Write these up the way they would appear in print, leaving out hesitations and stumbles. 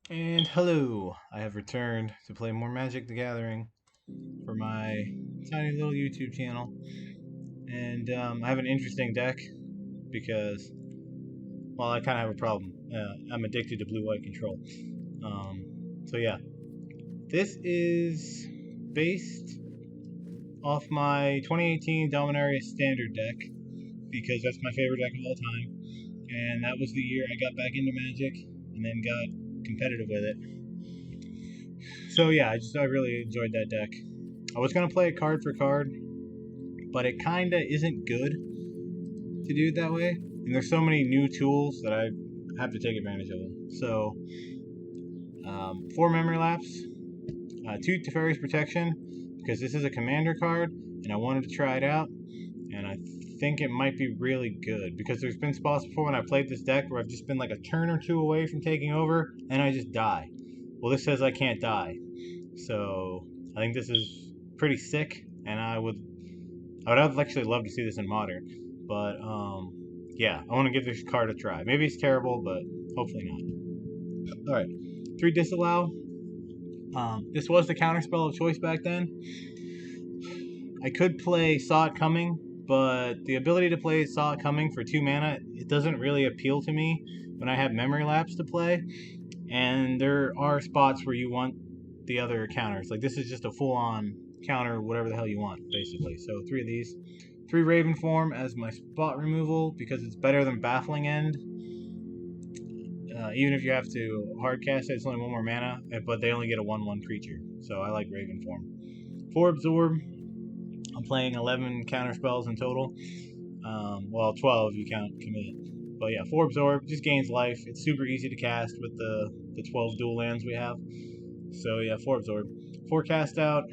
And hello, I have returned to play more Magic the Gathering for my tiny little YouTube channel. And I have an interesting deck because, well, I kind of have a problem. I'm addicted to blue white control. So, yeah, this is based off my 2018 Dominaria Standard deck because that's my favorite deck of all time. And that was the year I got back into Magic and then got competitive with it. So, yeah, I really enjoyed that deck. I was gonna play it card for card, but it kinda isn't good to do it that way. And there's so many new tools that I have to take advantage of them. So, 4 memory lapse, 2 Teferi's protection, because this is a commander card, and I wanted to try it out, and I think it might be really good because there's been spots before when I played this deck where I've just been like a turn or two away from taking over, and I just die. Well, this says I can't die, so I think this is pretty sick, and I would actually love to see this in modern, but yeah, I want to give this card a try. Maybe it's terrible, but hopefully not. All right, 3 disallow. This was the counterspell of choice back then. I could play Saw It Coming, but the ability to play Saw It Coming for 2 mana, it doesn't really appeal to me when I have Memory Lapse to play. And there are spots where you want the other counters. Like this is just a full-on counter, whatever the hell you want, basically. So 3 of these. 3 Raven Form as my spot removal because it's better than Baffling End. Even if you have to hard cast it, it's only 1 more mana, but they only get a 1/1 creature. So I like Raven Form. 4 Absorb. I'm playing 11 counter spells in total. Well, 12 if you count commit. But yeah, 4 Absorb just gains life. It's super easy to cast with the 12 dual lands we have. So yeah, 4 Absorb. 4 Cast Out.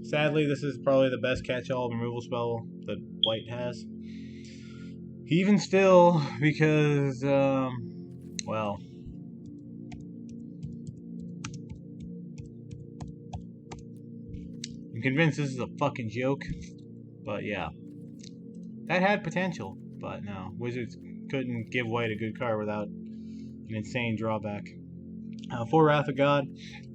Sadly, this is probably the best catch-all removal spell that White has. Even still, because, well, I'm convinced this is a fucking joke. But yeah, that had potential. But no, Wizards couldn't give White a good card without an insane drawback. For Wrath of God,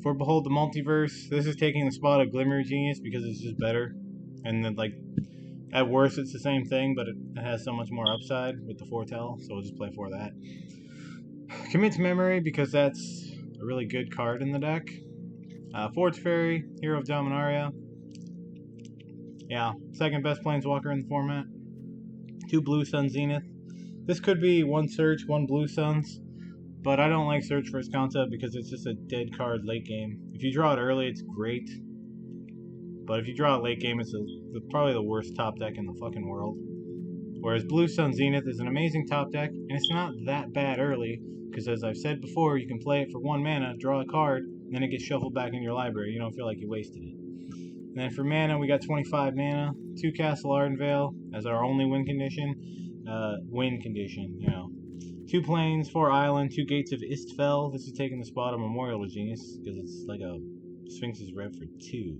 for Behold the Multiverse, this is taking the spot of Glimmer Genius because it's just better. And then, like, at worst, it's the same thing, but it has so much more upside with the Foretell, so we'll just play for that. Commit to Memory because that's a really good card in the deck. For Teferi, Hero of Dominaria. Yeah, second best Planeswalker in the format. 2 Blue Sun Zenith. This could be 1 Search, 1 Blue Suns, but I don't like Search for its concept because it's just a dead card late game. If you draw it early, it's great, but if you draw it late game, it's probably the worst top deck in the fucking world. Whereas Blue Sun Zenith is an amazing top deck, and it's not that bad early, because as I've said before, you can play it for 1 mana, draw a card, and then it gets shuffled back in your library. You don't feel like you wasted it. And then for mana, we got 25 mana, 2 Castle Ardenvale as our only win condition. 2 Plains, 4 Island, 2 Gates of Istfell. This is taking the spot of Memorial of Genius, because it's like a Sphinx's Rev for 2.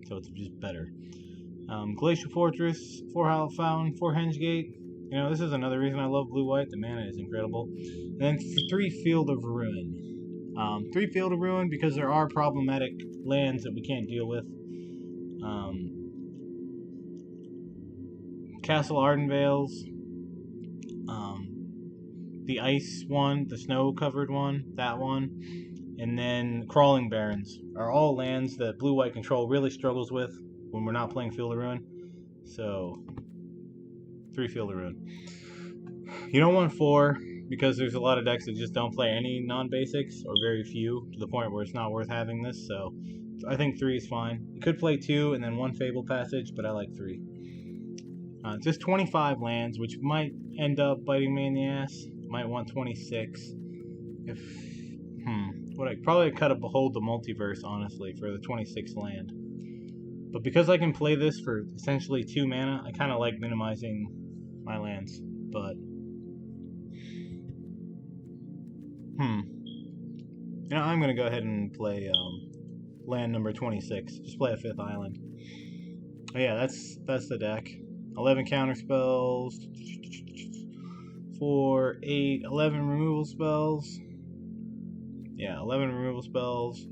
So it's just better. Glacial Fortress, 4 Hollow Fountain, 4 Hengegate. This is another reason I love blue-white. The mana is incredible. And then for 3 Field of Ruin. 3 Field of Ruin because there are problematic lands that we can't deal with. Castle Ardenvales. The ice one, the snow-covered one, that one. And then Crawling Barrens are all lands that blue-white control really struggles with when we're not playing Field of Ruin. So, 3 Field of Ruin. You don't want 4 because there's a lot of decks that just don't play any non-basics or very few to the point where it's not worth having this. So, I think 3 is fine. You could play 2 and then 1 Fable Passage, but I like 3. Just 25 lands, which might end up biting me in the ass. Might want 26. Would I probably cut a Behold the Multiverse, honestly, for the 26th land. But because I can play this for essentially 2 mana, I kind of like minimizing my lands. But, I'm going to go ahead and play land number 26. Just play a 5th island. Oh yeah, that's the deck. 11 counter spells. 4, 8, 11 removal spells. yeah, 11 removal spells.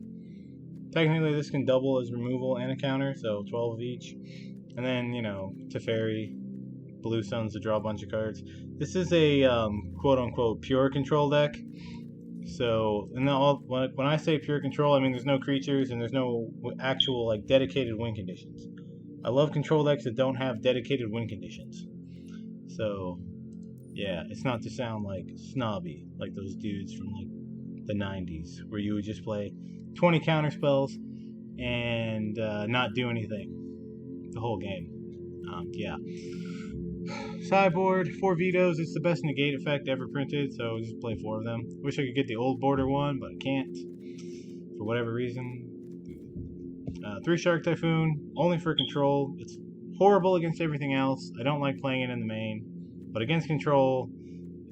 Technically, this can double as removal and a counter, so 12 of each. And then, you know, Teferi, blue suns to draw a bunch of cards. This is a quote-unquote pure control deck. So, and when I say pure control, I mean there's no creatures and there's no actual like dedicated win conditions. I love control decks that don't have dedicated win conditions. So, yeah, it's not to sound like snobby, like those dudes from like the 90s, where you would just play 20 counter spells and not do anything the whole game. Yeah. Sideboard, 4 vetoes. It's the best negate effect ever printed, so just play 4 of them. Wish I could get the old border one, but I can't for whatever reason. 3 Shark Typhoon, only for control. It's horrible against everything else. I don't like playing it in the main, but against control,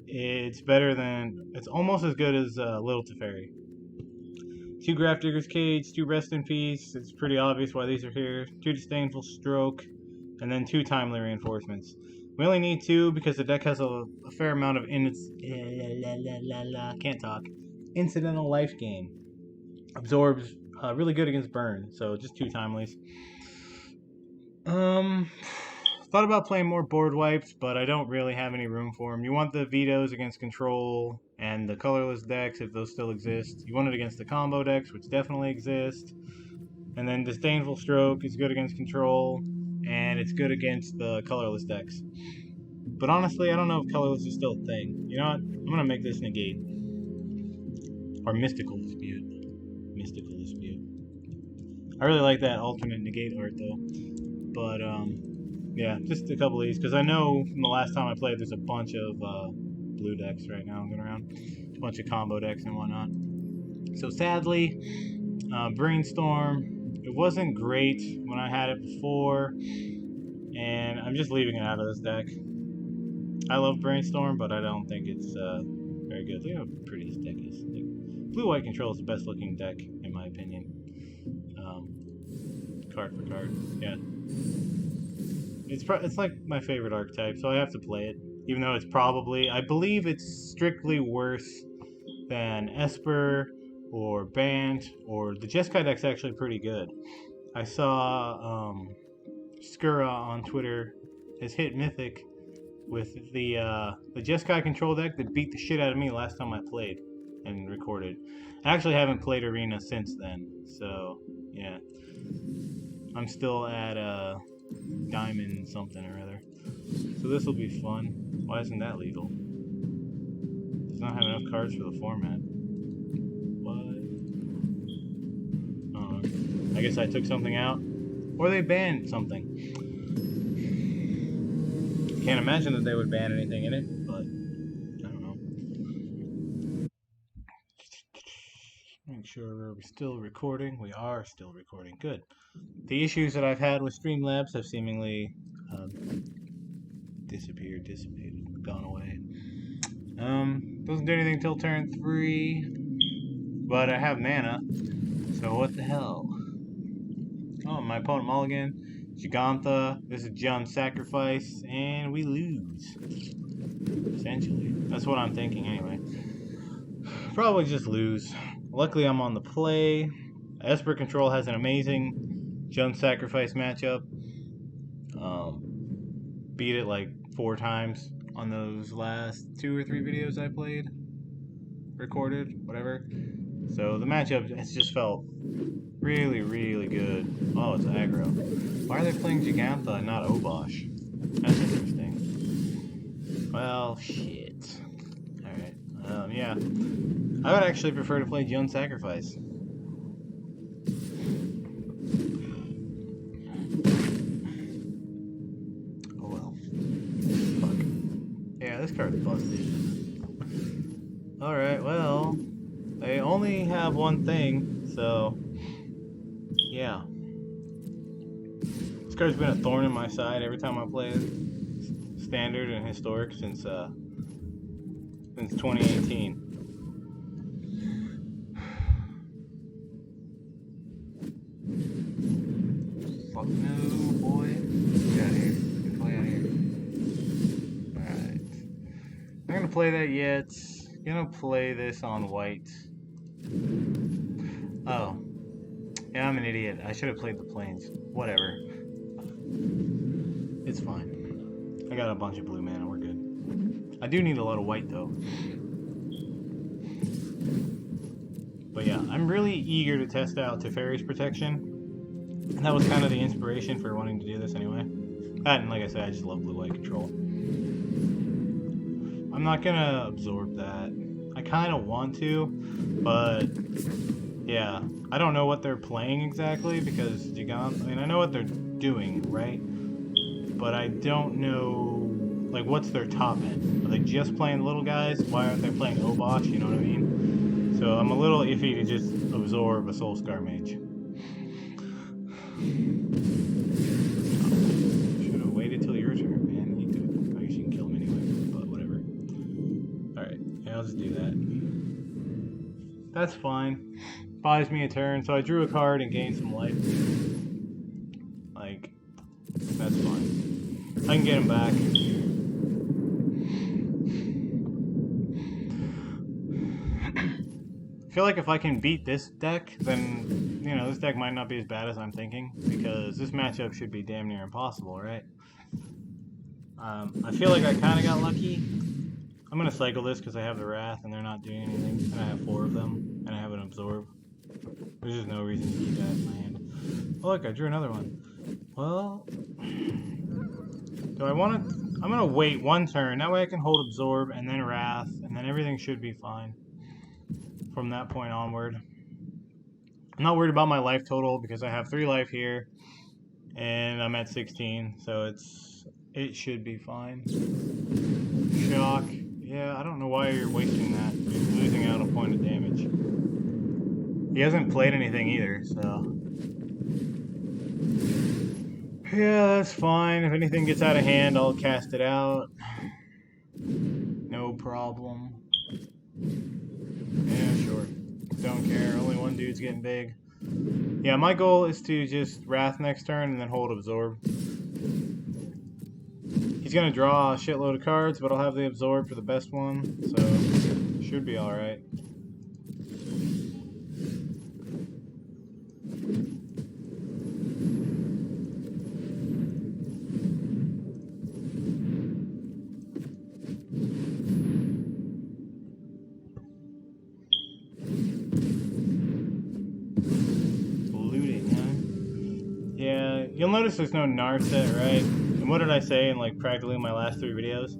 it's better than. It's almost as good as Little Teferi. 2 Grafdigger's Cage, 2 Rest in Peace. It's pretty obvious why these are here. 2 Disdainful Stroke, and then 2 Timely Reinforcements. We only need 2 because the deck has a fair amount of incidental life gain. Absorbs really good against burn, so just 2 Timelies. Thought about playing more board wipes, but I don't really have any room for them. You want the vetoes against control and the colorless decks if those still exist. You want it against the combo decks, which definitely exist. And then Disdainful Stroke is good against control, and it's good against the colorless decks. But honestly, I don't know if colorless is still a thing. You know what? I'm going to make this negate. Or Mystical Dispute. Mystical Dispute. I really like that alternate negate art, though. But, yeah, just a couple of these. Because I know from the last time I played, there's a bunch of blue decks right now going around. A bunch of combo decks and whatnot. So sadly, Brainstorm, it wasn't great when I had it before. And I'm just leaving it out of this deck. I love Brainstorm, but I don't think it's very good. Look how pretty this deck is. Like, Blue-White Control is the best looking deck, in my opinion. Card for card, yeah. It's like my favorite archetype, so I have to play it. Even though it's probably, I believe it's strictly worse than Esper or Bant, or the Jeskai deck's actually pretty good. I saw Skura on Twitter has hit Mythic with the Jeskai control deck that beat the shit out of me last time I played and recorded. I actually haven't played Arena since then, so yeah. I'm still at Diamond something or other. So this will be fun. Why isn't that legal? Does not have enough cards for the format. What? I guess I took something out. Or they banned something. Can't imagine that they would ban anything in it, but I don't know. Make sure we're still recording. We are still recording. Good. The issues that I've had with Streamlabs have seemingly dissipated, gone away. Doesn't do anything till turn 3, but I have mana, so what the hell? Oh, my opponent mulligan, Gigantha, this is Jump Sacrifice, and we lose. Essentially. That's what I'm thinking anyway. Probably just lose. Luckily I'm on the play. Esper Control has an amazing Jump Sacrifice matchup. Beat it like 4 times on those last 2 or 3 videos I played. Recorded, whatever. So the matchup has just felt really, really good. Oh, it's aggro. Why are they playing Gigantha and not Obosh? That's interesting. Well, shit. Alright. Yeah. I would actually prefer to play Jump Sacrifice. Oh well. Fuck. Yeah, this card's busted. Alright, well, they only have one thing, so yeah. This card's been a thorn in my side every time I play it. Standard and historic since 2018. Fuck no, boy. Get out of here. Get play out of here. Alright. Not gonna play that yet. Gonna play this on white. Oh. Yeah, I'm an idiot. I should have played the planes. Whatever. It's fine. I got a bunch of blue mana. We're good. I do need a lot of white, though. But yeah, I'm really eager to test out Teferi's protection. And that was kind of the inspiration for wanting to do this anyway. That, and like I said, I just love blue-white control. I'm not gonna absorb that. I kind of want to, but yeah, I don't know what they're playing exactly because Gigant. I mean, I know what they're doing, right? But I don't know, like, what's their top end? Are they just playing little guys? Why aren't they playing Obosh? You know what I mean? So I'm a little iffy to just absorb a Soulscar Mage. Should have waited till your turn, man. You could. I guess you can kill him anyway, but whatever. Alright, yeah, I'll just do that. That's fine. Buys me a turn, so I drew a card and gained some life. Like, that's fine. I can get him back. I feel like if I can beat this deck, then, you know, this deck might not be as bad as I'm thinking, because this matchup should be damn near impossible, right? I feel like I kind of got lucky. I'm going to cycle this because I have the Wrath and they're not doing anything, and I have 4 of them, and I have an Absorb. There's just no reason to keep that in my hand. Oh, look, I drew another one. Well, do I want to... I'm going to wait 1 turn, that way I can hold Absorb, and then Wrath, and then everything should be fine from that point onward. I'm not worried about my life total because I have 3 life here and I'm at 16, so it should be fine. Shock. Yeah, I don't know why you're wasting that. You're losing out a point of damage. He hasn't played anything either, so yeah, that's fine. If anything gets out of hand, I'll cast it out. No problem. Yeah, sure. Don't care. Only one dude's getting big. Yeah, my goal is to just Wrath next turn and then hold Absorb. He's going to draw a shitload of cards, but I'll have the Absorb for the best one, so should be alright. You'll notice there's no Narset, right? And what did I say in like practically my last 3 videos?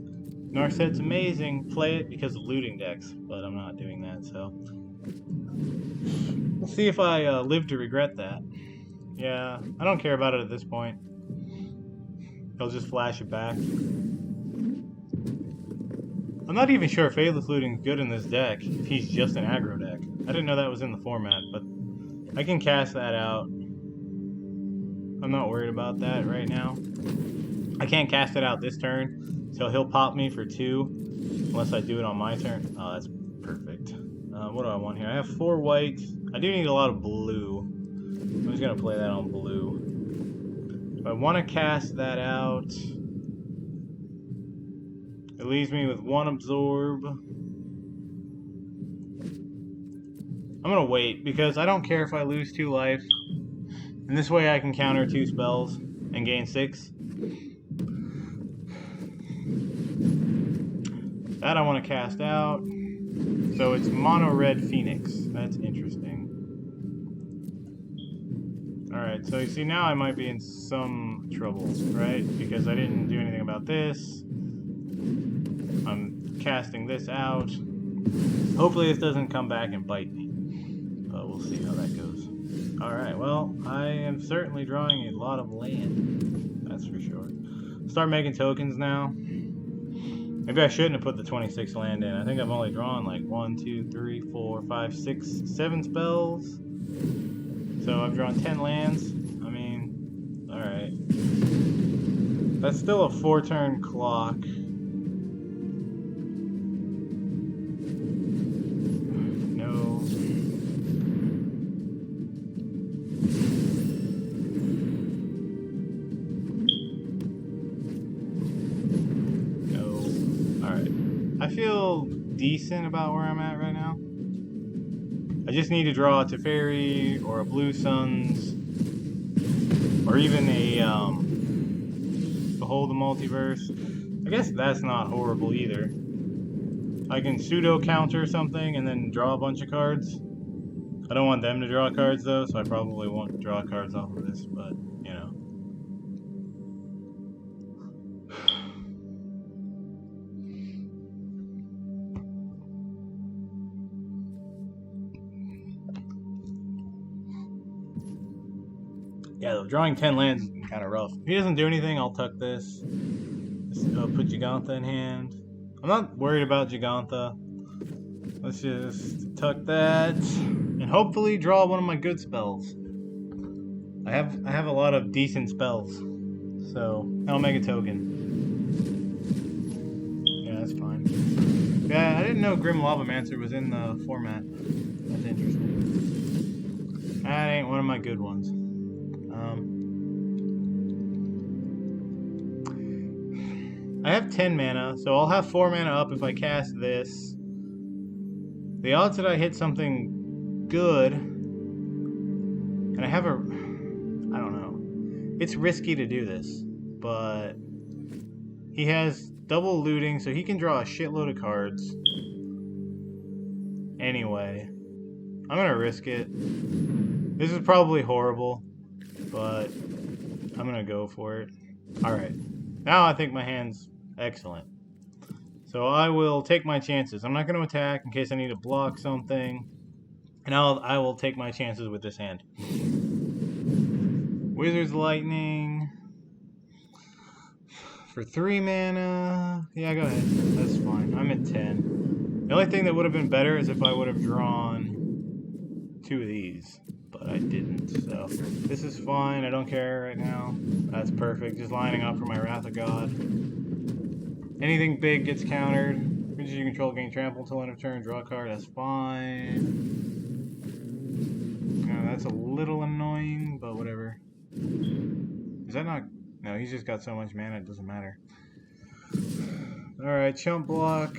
Narset's amazing, play it because of looting decks, but I'm not doing that, so we'll see if I live to regret that. Yeah, I don't care about it at this point. He'll just flash it back. I'm not even sure if Faithless Looting's good in this deck, if he's just an aggro deck. I didn't know that was in the format, but I can cast that out. I'm not worried about that right now. I can't cast it out this turn, so he'll pop me for 2, unless I do it on my turn. Oh, that's perfect. What do I want here? I have 4 white. I do need a lot of blue. I'm just going to play that on blue. If I want to cast that out, it leaves me with 1 Absorb. I'm going to wait, because I don't care if I lose 2 life. And this way I can counter 2 spells and gain 6. That I want to cast out. So it's mono red Phoenix. That's interesting. Alright, so you see now I might be in some trouble, right? Because I didn't do anything about this. I'm casting this out. Hopefully this doesn't come back and bite me. But we'll see how that goes. Alright, well, I am certainly drawing a lot of land. That's for sure. Start making tokens now. Maybe I shouldn't have put the 26 land in. I think I've only drawn like 1, 2, 3, 4, 5, 6, 7 spells. So I've drawn 10 lands. I mean, alright. That's still a 4-turn clock. I feel decent about where I'm at right now. I just need to draw a Teferi or a Blue Suns, or even a Behold the Multiverse. I guess that's not horrible either. I can pseudo counter something and then draw a bunch of cards. I don't want them to draw cards though, so I probably won't draw cards off of this, but you know. Yeah, though, drawing 10 lands is kind of rough. If he doesn't do anything, I'll tuck this. Just put Gigantha in hand. I'm not worried about Gigantha. Let's just tuck that, and hopefully draw one of my good spells. I have a lot of decent spells, so I'll make a token. Yeah, that's fine. Yeah, I didn't know Grim Lavamancer was in the format. That's interesting. That ain't one of my good ones. I have 10 mana, so I'll have 4 mana up if I cast this. The odds that I hit something good, and I have I don't know. It's risky to do this, but he has double looting, so he can draw a shitload of cards. Anyway, I'm gonna risk it. This is probably horrible, but I'm gonna go for it. Alright, now I think my hand's excellent. So I will take my chances. I'm not going to attack in case I need to block something. And I will take my chances with this hand. Wizard's Lightning. For 3 mana. Yeah, go ahead. That's fine. I'm at 10. The only thing that would have been better is if I would have drawn 2 of these. But I didn't. So this is fine. I don't care right now. That's perfect. Just lining up for my Wrath of God. Anything big gets countered. Creatures you control gain trample until end of turn. Draw a card. That's fine. That's a little annoying, but whatever. Is that not... No, he's just got so much mana, it doesn't matter. Alright, chump block.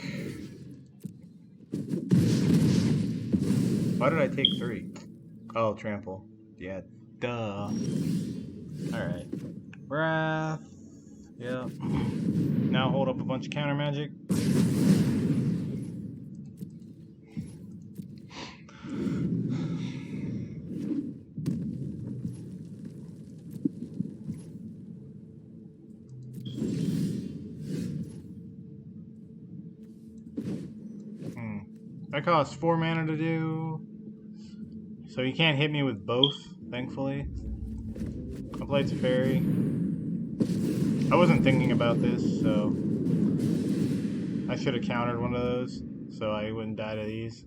Why did I take 3? Oh, trample. Yeah, duh. Alright. Wrath. Yep. Now hold up a bunch of counter magic. That costs 4 mana to do. So you can't hit me with both, thankfully. I'll play Teferi. I wasn't thinking about this, so I should have countered one of those, so I wouldn't die to these.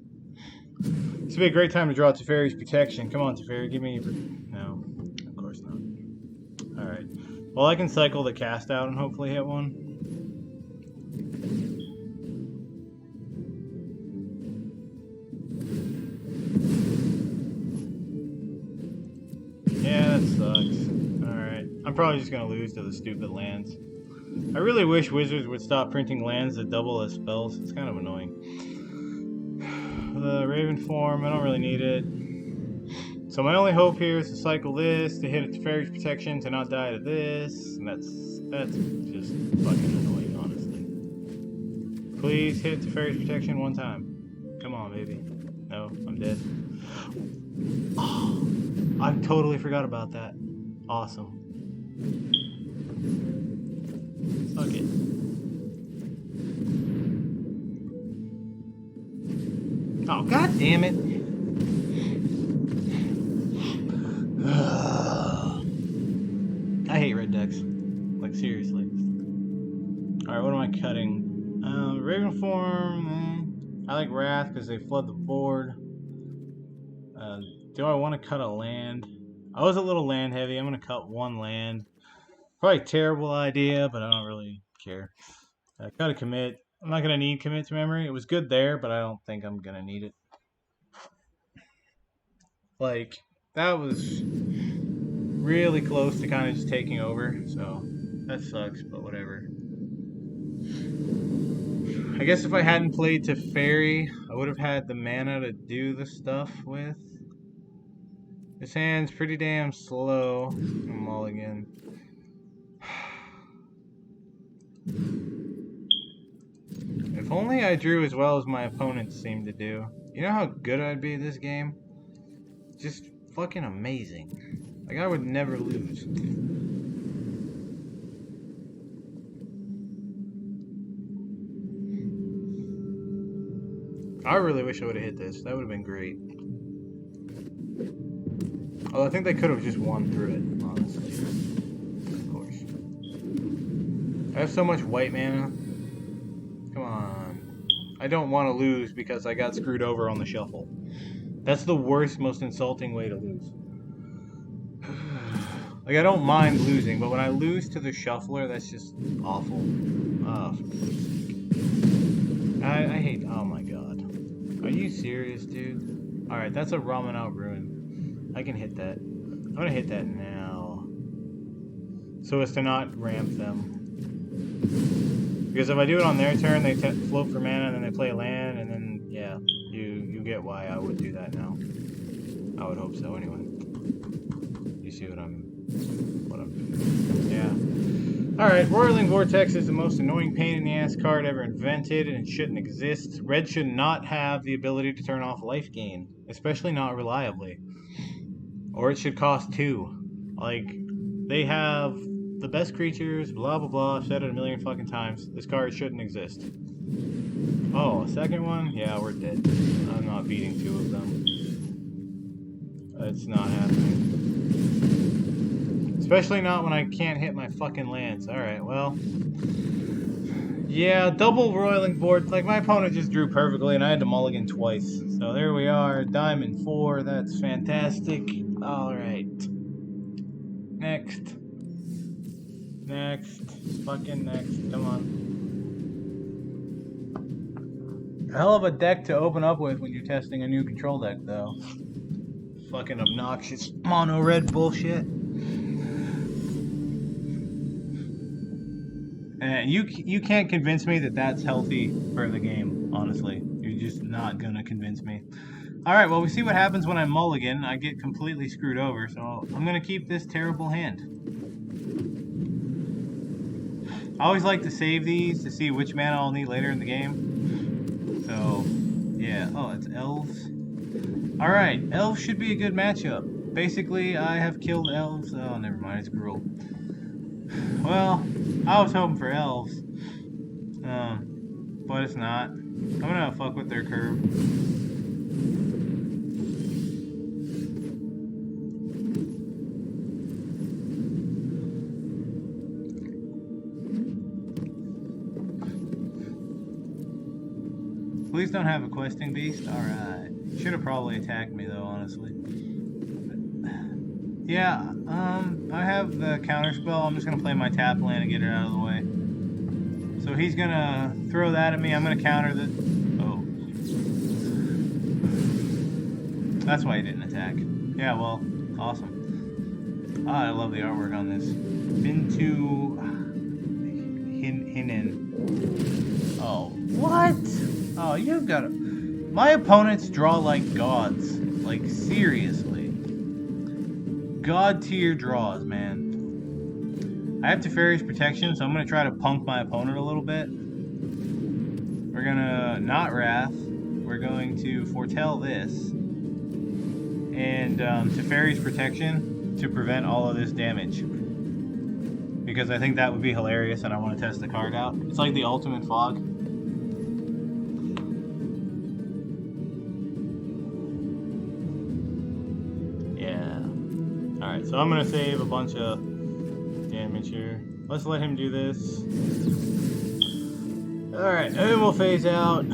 This would be a great time to draw Teferi's Protection. Come on, Teferi, give me your... No, of course not. Alright. Well, I can cycle the cast out and hopefully hit one. Yeah, that sucks. Alright. I'm probably just going to lose to the stupid lands. I really wish Wizards would stop printing lands that double as spells. It's kind of annoying. The Raven form, I don't really need it. So my only hope here is to cycle this, to hit a Teferi's Protection, to not die to this. And that's just fucking annoying, honestly. Please hit Teferi's Protection one time. Come on, baby. No, I'm dead. Oh, I totally forgot about that. Awesome. Suck it. Oh, god damn it. I hate red decks. Like, seriously. Alright, what am I cutting? Raven form. I like Wrath because they flood the board. Do I want to cut a land? I was a little land heavy. I'm going to cut 1 land. Probably a terrible idea, but I don't really care. Cut a commit. I'm not going to need commit to memory. It was good there, but I don't think I'm going to need it. Like, that was really close to kind of just taking over, so that sucks, but whatever. I guess if I hadn't played Teferi, I would have had the mana to do the stuff with. This hand's pretty damn slow. I'm mulligan. If only I drew as well as my opponents seem to do. You know how good I'd be at this game? Just fucking amazing. Like, I would never lose. I really wish I would have hit this. That would have been great. Although I think they could have just won through it, honestly. Of course. I have so much white mana. Come on. I don't want to lose because I got screwed over on the shuffle. That's the worst, most insulting way to lose. Like, I don't mind losing, but when I lose to the shuffler, that's just awful. Oh, I hate... Oh my god. Are you serious, dude? Alright, that's a ramen out ruin. I can hit that. I'm gonna hit that now. So as to not ramp them. Because if I do it on their turn, they float for mana, and then they play a land, and then, yeah, you get why I would do that now. I would hope so, anyway. You see what I'm doing? Yeah. Alright, Roiling Vortex is the most annoying pain in the ass card ever invented, and it shouldn't exist. Red should not have the ability to turn off life gain, especially not reliably. Or it should cost 2. Like, they have the best creatures, blah blah blah, I've said it a million fucking times. This card shouldn't exist. Oh, a second one? Yeah, we're dead. I'm not beating 2 of them. It's not happening. Especially not when I can't hit my fucking lands. Alright, well. Yeah, double Roiling Board. Like, my opponent just drew perfectly, and I had to mulligan twice. So there we are. Diamond 4. That's fantastic. Alright. Next. Next. Fucking next. Come on. Hell of a deck to open up with when you're testing a new control deck, though. Fucking obnoxious mono red bullshit. And you can't convince me that that's healthy for the game, honestly. You're just not gonna convince me. Alright, well, we see what happens when I mulligan. I get completely screwed over, so I'm gonna keep this terrible hand. I always like to save these to see which mana I'll need later in the game. So, yeah. Oh, it's elves. Alright, elves should be a good matchup. Basically, I have killed elves. Oh, never mind, it's Gruul. Well, I was hoping for elves. But it's not. I'm gonna fuck with their curve. Please don't have a questing beast. Alright. Should have probably attacked me though, honestly. Yeah, I have the counter spell. I'm just gonna play my tap land and get it out of the way. So he's gonna throw that at me. I'm gonna counter the... Oh. That's why he didn't attack. Yeah, well, awesome. Ah, I love the artwork on this. Into... Hinin. Oh, what? Oh, you've got to... My opponents draw like gods. Like, seriously. God tier draws, man. I have Teferi's protection, so I'm going to try to punk my opponent a little bit. We're going to not Wrath. We're going to foretell this. And Teferi's protection to prevent all of this damage. Because I think that would be hilarious and I want to test the card out. It's like the ultimate fog. Alright, so I'm going to save a bunch of damage here. Let's let him do this. Alright, and then we'll phase out.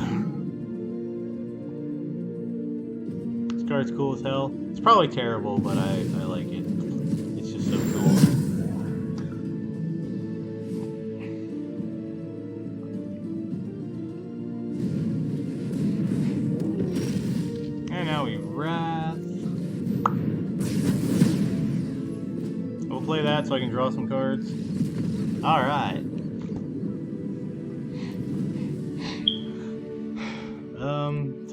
This card's cool as hell. It's probably terrible, but I like it. It's just so cool. And now we Wrath. We'll play that so I can draw some cards. Alright.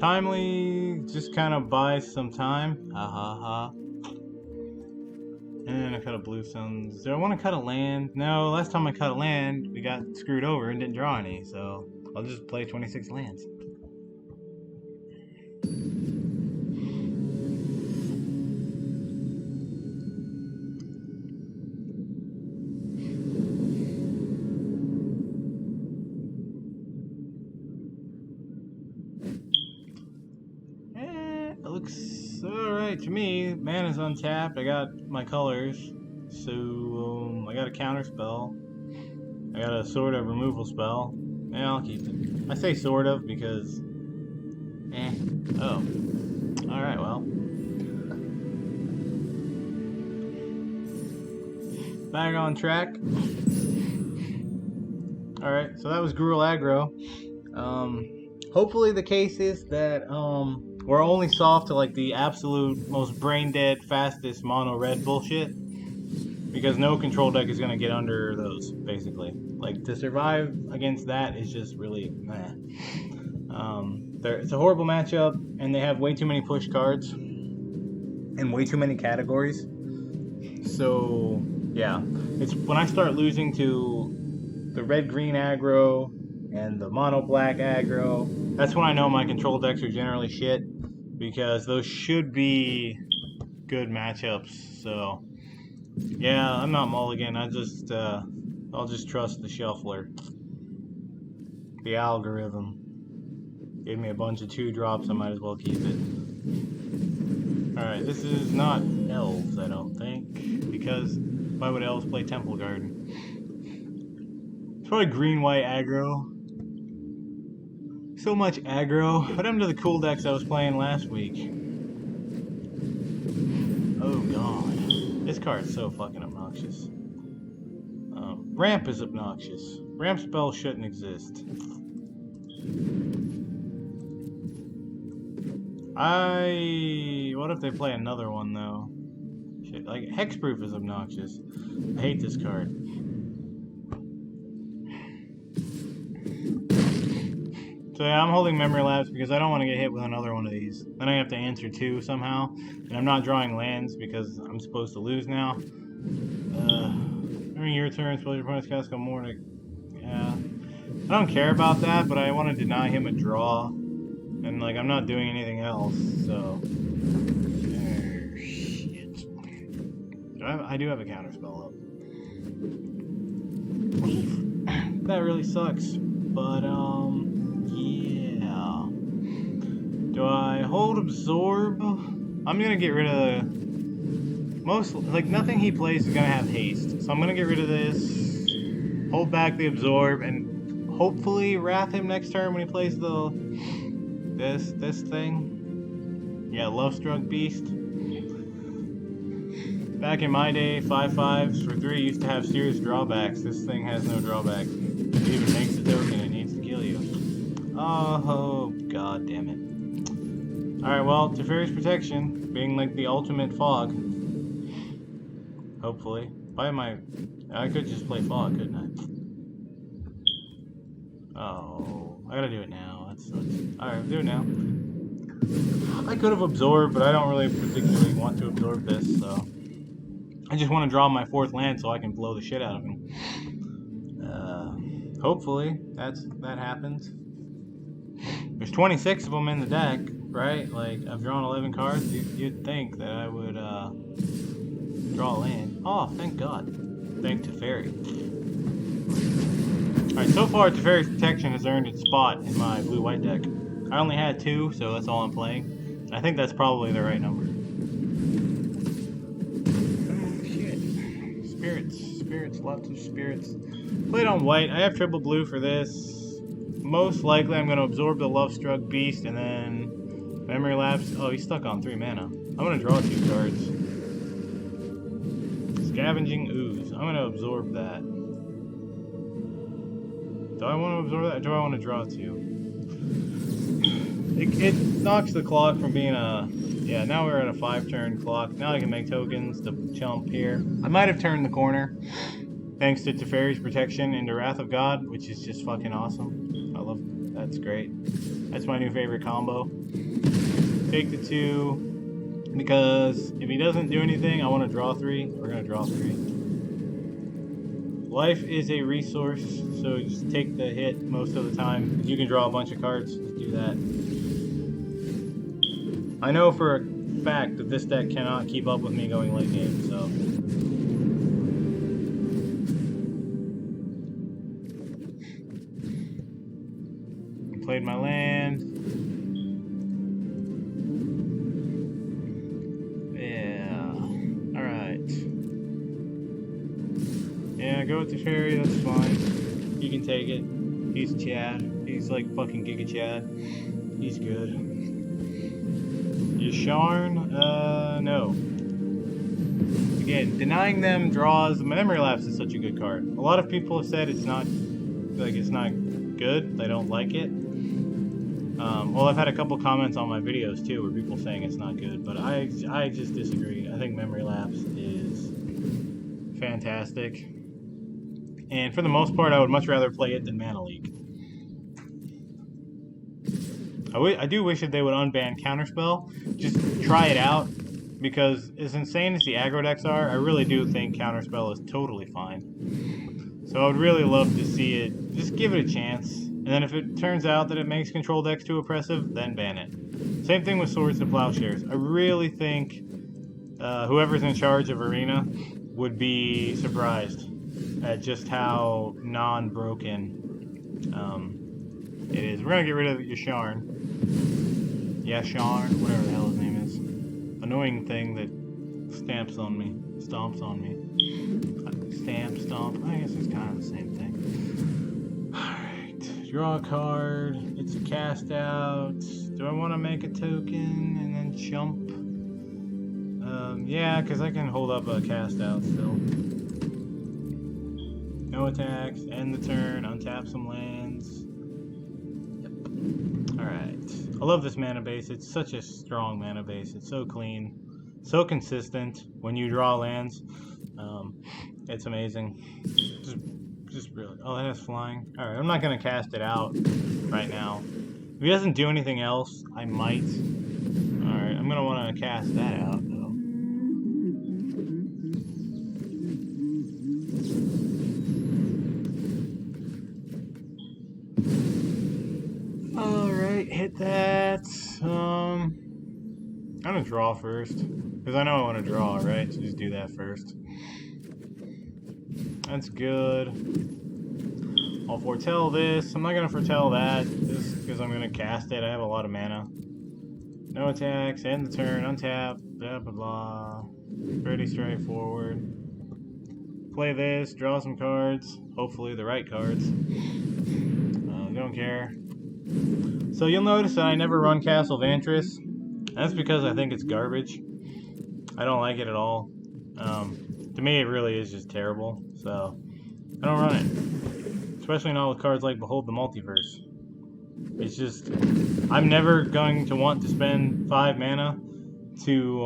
Timely just kind of buys some time. Ha ha ha. And I cut a blue suns. Do I want to cut a land? No, last time I cut a land, we got screwed over and didn't draw any, so I'll just play 26 lands. It looks alright to me. Mana's untapped. I got my colors. So, I got a counter spell. I got a sort of removal spell. Yeah, I'll keep it. I say sort of because... Oh. Alright, well. Back on track. Alright, so that was Gruel Aggro. Hopefully the case is that we're only soft to like the absolute most brain dead, fastest mono red bullshit. Because no control deck is gonna get under those, basically. Like to survive against that is just really meh. It's a horrible matchup, and they have way too many push cards and way too many categories. So yeah, it's when I start losing to the red-green aggro and the mono-black aggro, that's when I know my control decks are generally shit, because those should be good matchups. So yeah, I'm not mulligan. I'll just trust the shuffler. The algorithm gave me a bunch of 2-drops. I might as well keep it. Alright, this is not elves, I don't think, because why would elves play Temple Garden? It's probably green-white aggro. So much aggro. What happened to the cool decks I was playing last week? Oh god. This card's so fucking obnoxious. Ramp is obnoxious. Ramp spell shouldn't exist. What if they play another one though? Shit, like Hexproof is obnoxious. I hate this card. So yeah, I'm holding Memory Lapse because I don't want to get hit with another one of these. Then I have to answer 2 somehow, and I'm not drawing lands because I'm supposed to lose now. During your turn, suppose your opponent's cast go more to... Yeah. I don't care about that, but I want to deny him a draw. And, like, I'm not doing anything else, so... Oh, shit. I do have a counterspell up. That really sucks. But, yeah. Do I hold Absorb? I'm gonna get rid of like, nothing he plays is gonna have haste. So I'm gonna get rid of this, hold back the Absorb, and hopefully wrath him next turn when he plays this thing. Yeah, Lovestruck Beast. Back in my day, 5/5s for 3 used to have serious drawbacks. This thing has no drawbacks. It even makes a token, it needs to kill you. Oh, god damn it. Alright, well, Teferi's Protection, being like the ultimate fog. Hopefully. I could just play fog, couldn't I? Oh, I gotta do it now. That sucks. Alright, do it now. I could have absorbed, but I don't really particularly want to absorb this, so... I just want to draw my 4th land so I can blow the shit out of him. Hopefully, that happens. There's 26 of them in the deck, right? Like, I've drawn 11 cards. You'd think that I would, draw a land. Oh, thank God. Thank Teferi. Alright, so far Teferi's Protection has earned its spot in my blue-white deck. I only had 2, so that's all I'm playing. And I think that's probably the right number. Oh, shit. Spirits, lots of spirits. Played on white. I have triple blue for this. Most likely I'm going to absorb the Lovestruck Beast and then Memory Lapse. Oh, he's stuck on 3 mana. I'm going to draw 2 cards. Scavenging Ooze. I'm going to absorb that. Do I want to absorb that or do I want to draw 2? It knocks the clock from being a... Yeah, now we're at a 5-turn clock. Now I can make tokens to jump here. I might have turned the corner thanks to Teferi's Protection into Wrath of God, which is just fucking awesome. I love That's great. That's my new favorite combo. Take the 2, because if he doesn't do anything, I want to draw 3. We're going to draw 3. Life is a resource, so just take the hit most of the time. If you can draw a bunch of cards, just do that. I know for a fact that this deck cannot keep up with me going late game, so... I played my land. Yeah. Alright. Yeah, go with Teferi, that's fine. You can take it. He's Chad. He's like fucking Giga Chad. He's good. Yasharn? No. Again, denying them draws. Memory Lapse is such a good card. A lot of people have said it's not good. They don't like it. Well, I've had a couple comments on my videos too where people saying it's not good, but I just disagree. I think Memory Lapse is fantastic. And for the most part, I would much rather play it than Mana Leak. I do wish that they would unban Counterspell. Just try it out, because as insane as the aggro decks are, I really do think Counterspell is totally fine. So I would really love to see it. Just give it a chance. And then if it turns out that it makes control decks too oppressive, then ban it. Same thing with Swords to Plowshares. I really think whoever's in charge of Arena would be surprised at just how non-broken it is. We're going to get rid of Yasharn. Yasharn, whatever the hell his name is. Annoying thing that stamps on me. Stomps on me. Stamp, stomp. I guess it's kind of the same thing. Alright. Draw a card. It's a cast out. Do I want to make a token and then chump? Yeah, because I can hold up a cast out still. No attacks. End the turn. Untap some lands. Alright. I love this mana base. It's such a strong mana base. It's so clean. So consistent when you draw lands. It's amazing. Just really... Oh, that has flying. Alright, I'm not going to cast it out right now. If he doesn't do anything else, I might. Alright, I'm going to want to cast that out, though. Alright, hit that. I'm going to draw first. Because I know I want to draw, right? So just do that first. That's good. I'll foretell this. I'm not going to foretell that, just because I'm going to cast it. I have a lot of mana. No attacks, end the turn, untap, blah blah blah. Pretty straightforward. Play this, draw some cards. Hopefully the right cards. Don't care. So you'll notice that I never run Castle Vantress. That's because I think it's garbage. I don't like it at all. To me, it really is just terrible. So I don't run it. Especially not with cards like Behold the Multiverse. It's just, I'm never going to want to spend 5 mana to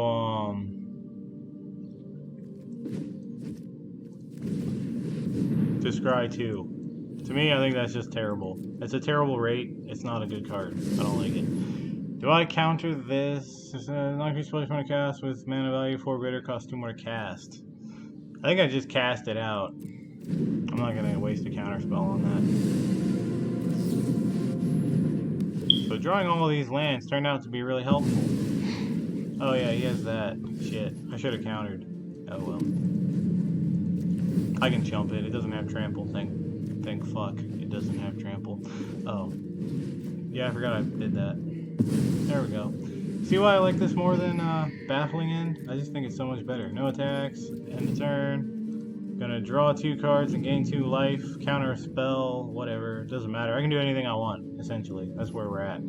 scry 2. To me, I think that's just terrible. It's a terrible rate. It's not a good card. I don't like it. Do I counter this? It's not increased place when I cast with mana value 4 greater, cost 2 more to cast. I think I just cast it out. I'm not going to waste a counter spell on that. So drawing all of these lands turned out to be really helpful. Oh yeah, he has that. Shit. I should have countered. Oh well. I can chump it. It doesn't have trample. Thank fuck. It doesn't have trample. Oh. Yeah, I forgot I did that. There we go. See why I like this more than Baffling End? I just think it's so much better. No attacks. End the turn. Gonna draw 2 cards and gain 2 life. Counter a spell. Whatever. It doesn't matter. I can do anything I want, essentially. That's where we're at.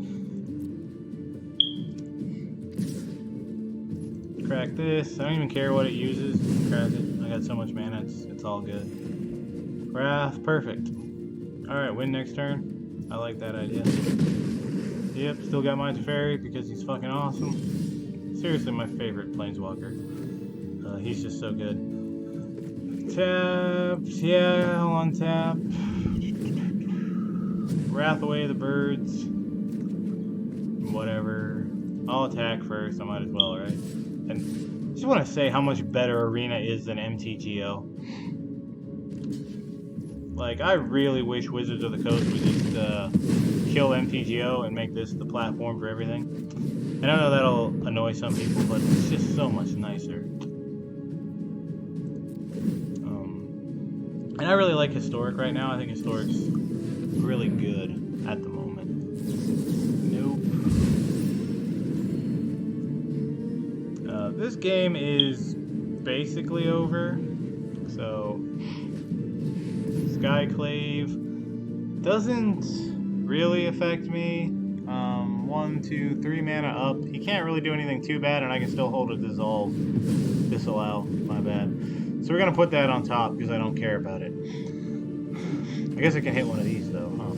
Crack this. I don't even care what it uses. Crack it. I got so much mana. It's all good. Wrath. Perfect. Alright, win next turn. I like that idea. Yep, still got my Teferi because he's fucking awesome. Seriously, my favorite Planeswalker. He's just so good. Tap. Yeah, I'll untap. wrath away the birds. Whatever. I'll attack first. I might as well, right? And I just want to say how much better Arena is than MTGO. Like, I really wish Wizards of the Coast would just kill MTGO and make this the platform for everything. And I know that'll annoy some people, but it's just so much nicer. And I really like Historic right now. I think Historic's really good at the moment. Nope. This game is basically over. So, Skyclave doesn't really affect me. 1, 2, 3 mana up. He can't really do anything too bad, and I can still hold a disallow. My bad. So we're gonna put that on top because I don't care about it. I guess I can hit one of these though, huh?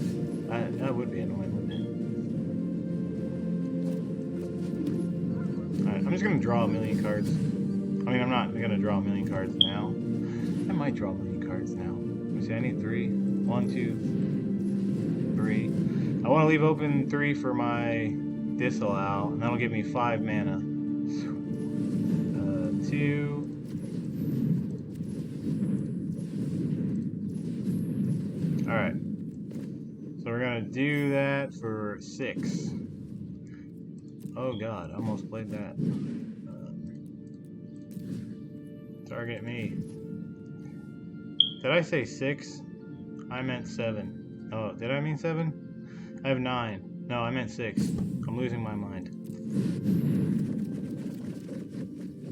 That would be annoying, wouldn't it? Alright, I'm just gonna draw a million cards. I mean, I'm not gonna draw a million cards now. I might draw a million cards now. Let me see, I need 3. 1, 2, 3. I want to leave open 3 for my disallow, and that'll give me 5 mana. 2. Alright. So we're gonna do that for 6. Oh god, I almost played that. Target me. Did I say 6? I meant 7. Oh, did I mean 7? I have 9. No, I meant 6. I'm losing my mind.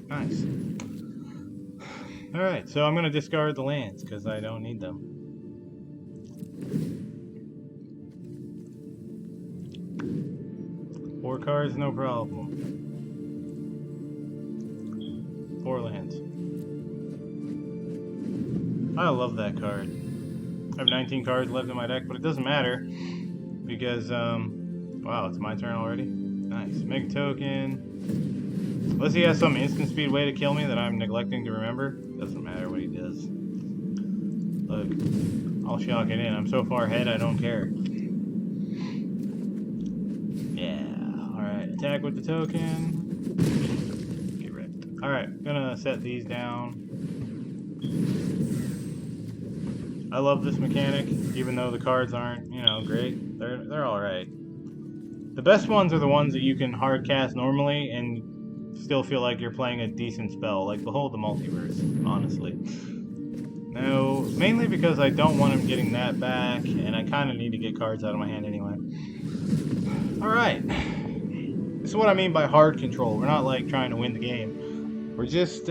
Nice. Alright, so I'm going to discard the lands because I don't need them. Four cards, no problem. 4 lands. I love that card. I have 19 cards left in my deck, but it doesn't matter because, wow, it's my turn already. Nice. Make a token. Unless he has some instant speed way to kill me that I'm neglecting to remember, doesn't matter what he does. Look, I'll shock it in. I'm so far ahead, I don't care. Yeah. Alright, attack with the token. Get wrecked. Alright, gonna set these down. I love this mechanic, even though the cards aren't, you know, great. They're alright. The best ones are the ones that you can hard cast normally and still feel like you're playing a decent spell, like Behold the Multiverse, honestly. No, mainly because I don't want him getting that back, and I kind of need to get cards out of my hand anyway. Alright. This is what I mean by hard control. We're not like trying to win the game. We're just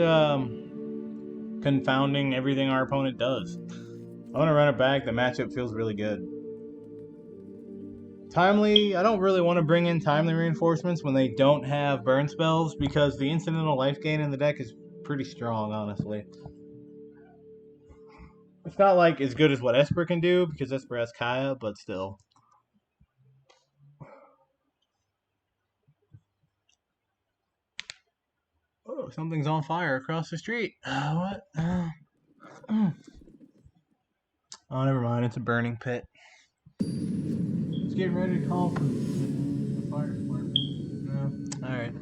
confounding everything our opponent does. I want to run it back. The matchup feels really good. Timely, I don't really want to bring in timely reinforcements when they don't have burn spells because the incidental life gain in the deck is pretty strong, honestly. It's not like as good as what Esper can do because Esper has Kaya, but still. Oh, something's on fire across the street. What? Oh, never mind. It's a burning pit. Let's get ready to call for the fire department. No? Alright.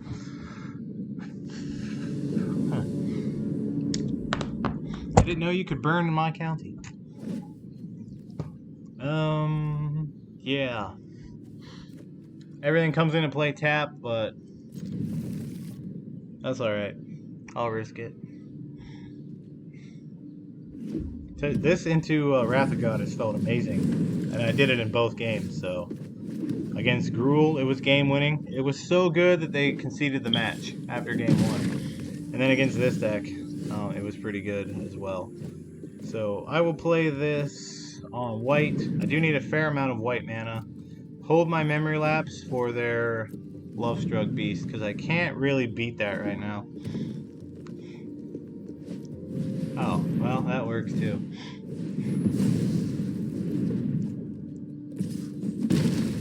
Huh. I didn't know you could burn in my county. Yeah. Everything comes into play tap, but that's alright. I'll risk it. This into Wrath of God has felt amazing, and I did it in both games. So against Gruul, it was game winning. It was so good that they conceded the match after game 1, and then against this deck, it was pretty good as well. So I will play this on white. I do need a fair amount of white mana. Hold my Memory Lapse for their Lovestruck Beast because I can't really beat that right now. Oh, well, that works too.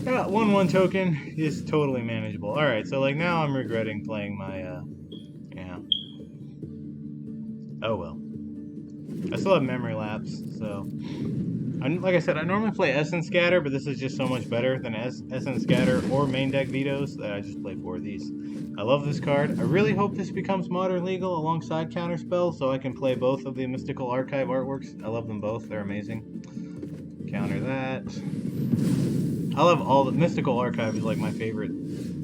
Yeah, 1/1 token is totally manageable. Alright, so like now I'm regretting playing my, yeah. Oh well. I still have Memory Lapse, so Like I said, I normally play Essence Scatter, but this is just so much better than Essence Scatter or main deck vetoes that I just play 4 of these. I love this card. I really hope this becomes modern legal alongside Counterspell so I can play both of the Mystical Archive artworks. I love them both. They're amazing. Counter that. I love all the Mystical Archive is like my favorite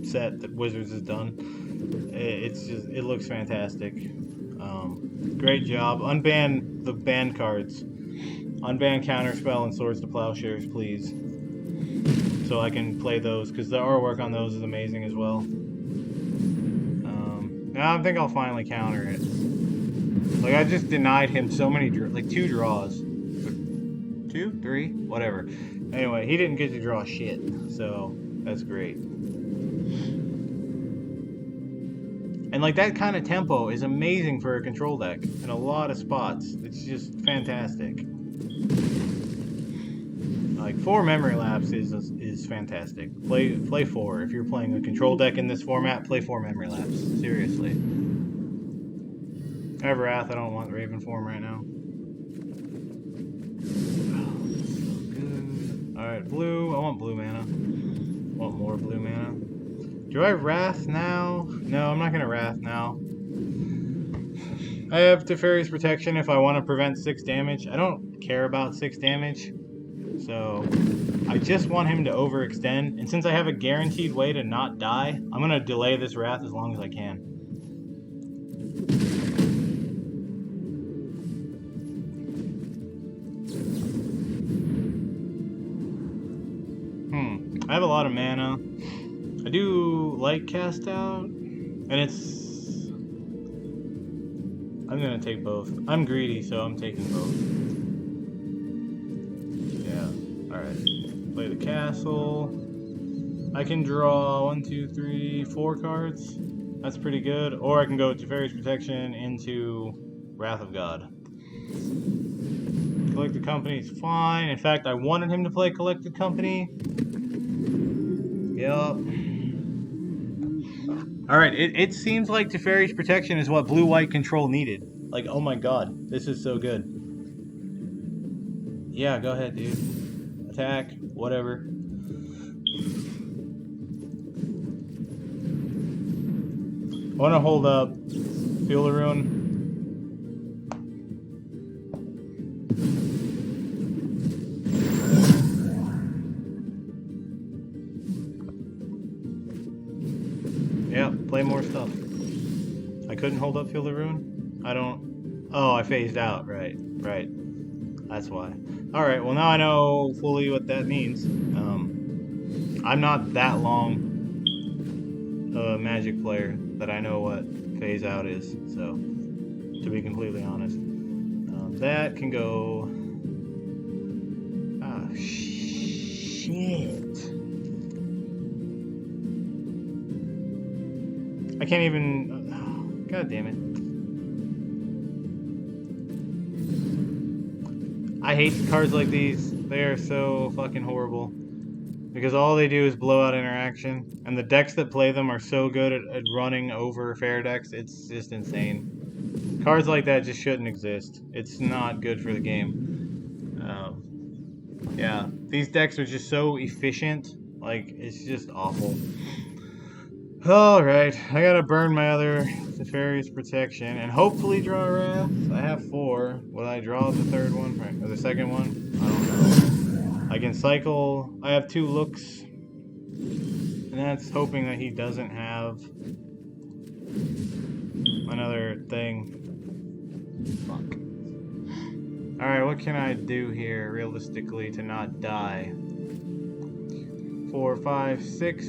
set that Wizards has done. It's just, it looks fantastic. Great job. Unban the banned cards. Unban Counterspell and Swords to Plowshares, please. So I can play those, because the artwork on those is amazing as well. I think I'll finally counter it. Like, I just denied him so many, like 2 draws. 2? 3? Whatever. Anyway, he didn't get to draw shit, so that's great. And like that kind of tempo is amazing for a control deck in a lot of spots. It's just fantastic. Like 4 memory lapse is fantastic. Play 4 if you're playing a control deck in this format. Play 4 memory lapse. Seriously. I have Wrath. I don't want Raven form right now. So good. All right, blue. I want blue mana. Want more blue mana. Do I Wrath now? No, I'm not gonna Wrath now. I have Teferi's Protection if I want to prevent 6 damage. I don't care about 6 damage. So, I just want him to overextend. And since I have a guaranteed way to not die, I'm going to delay this Wrath as long as I can. I have a lot of mana. I do like Cast Out. And it's... I'm going to take both. I'm greedy, so I'm taking both. Alright, play the castle. I can draw 1, 2, 3, 4 cards. That's pretty good. Or I can go Teferi's Protection into Wrath of God. Collected Company is fine. In fact, I wanted him to play Collected Company. Yup. Alright, it seems like Teferi's Protection is what blue-white control needed. Like, oh my god, this is so good. Yeah, go ahead, dude. Attack, whatever. I want to hold up. Feel the Ruin. Yeah, play more stuff. I couldn't hold up Feel the Ruin? I don't... Oh, I phased out. Right. That's why. Alright, well now I know fully what that means. I'm not that long a Magic player that I know what phase out is, so, to be completely honest. That can go... Ah, shit. I can't even... God damn it. I hate cards like these. They are so fucking horrible. Because all they do is blow out interaction. And the decks that play them are so good at running over fair decks. It's just insane. Cards like that just shouldn't exist. It's not good for the game. Yeah, these decks are just so efficient. Like, it's just awful. Alright, I gotta burn my other Teferi's Protection and hopefully draw a Wrath. I have 4. Will I draw the 3rd one? Right, or the 2nd one? I don't know. I can cycle. I have 2 looks. And that's hoping that he doesn't have another thing. Fuck. Alright, what can I do here realistically to not die? 4, 5, 6.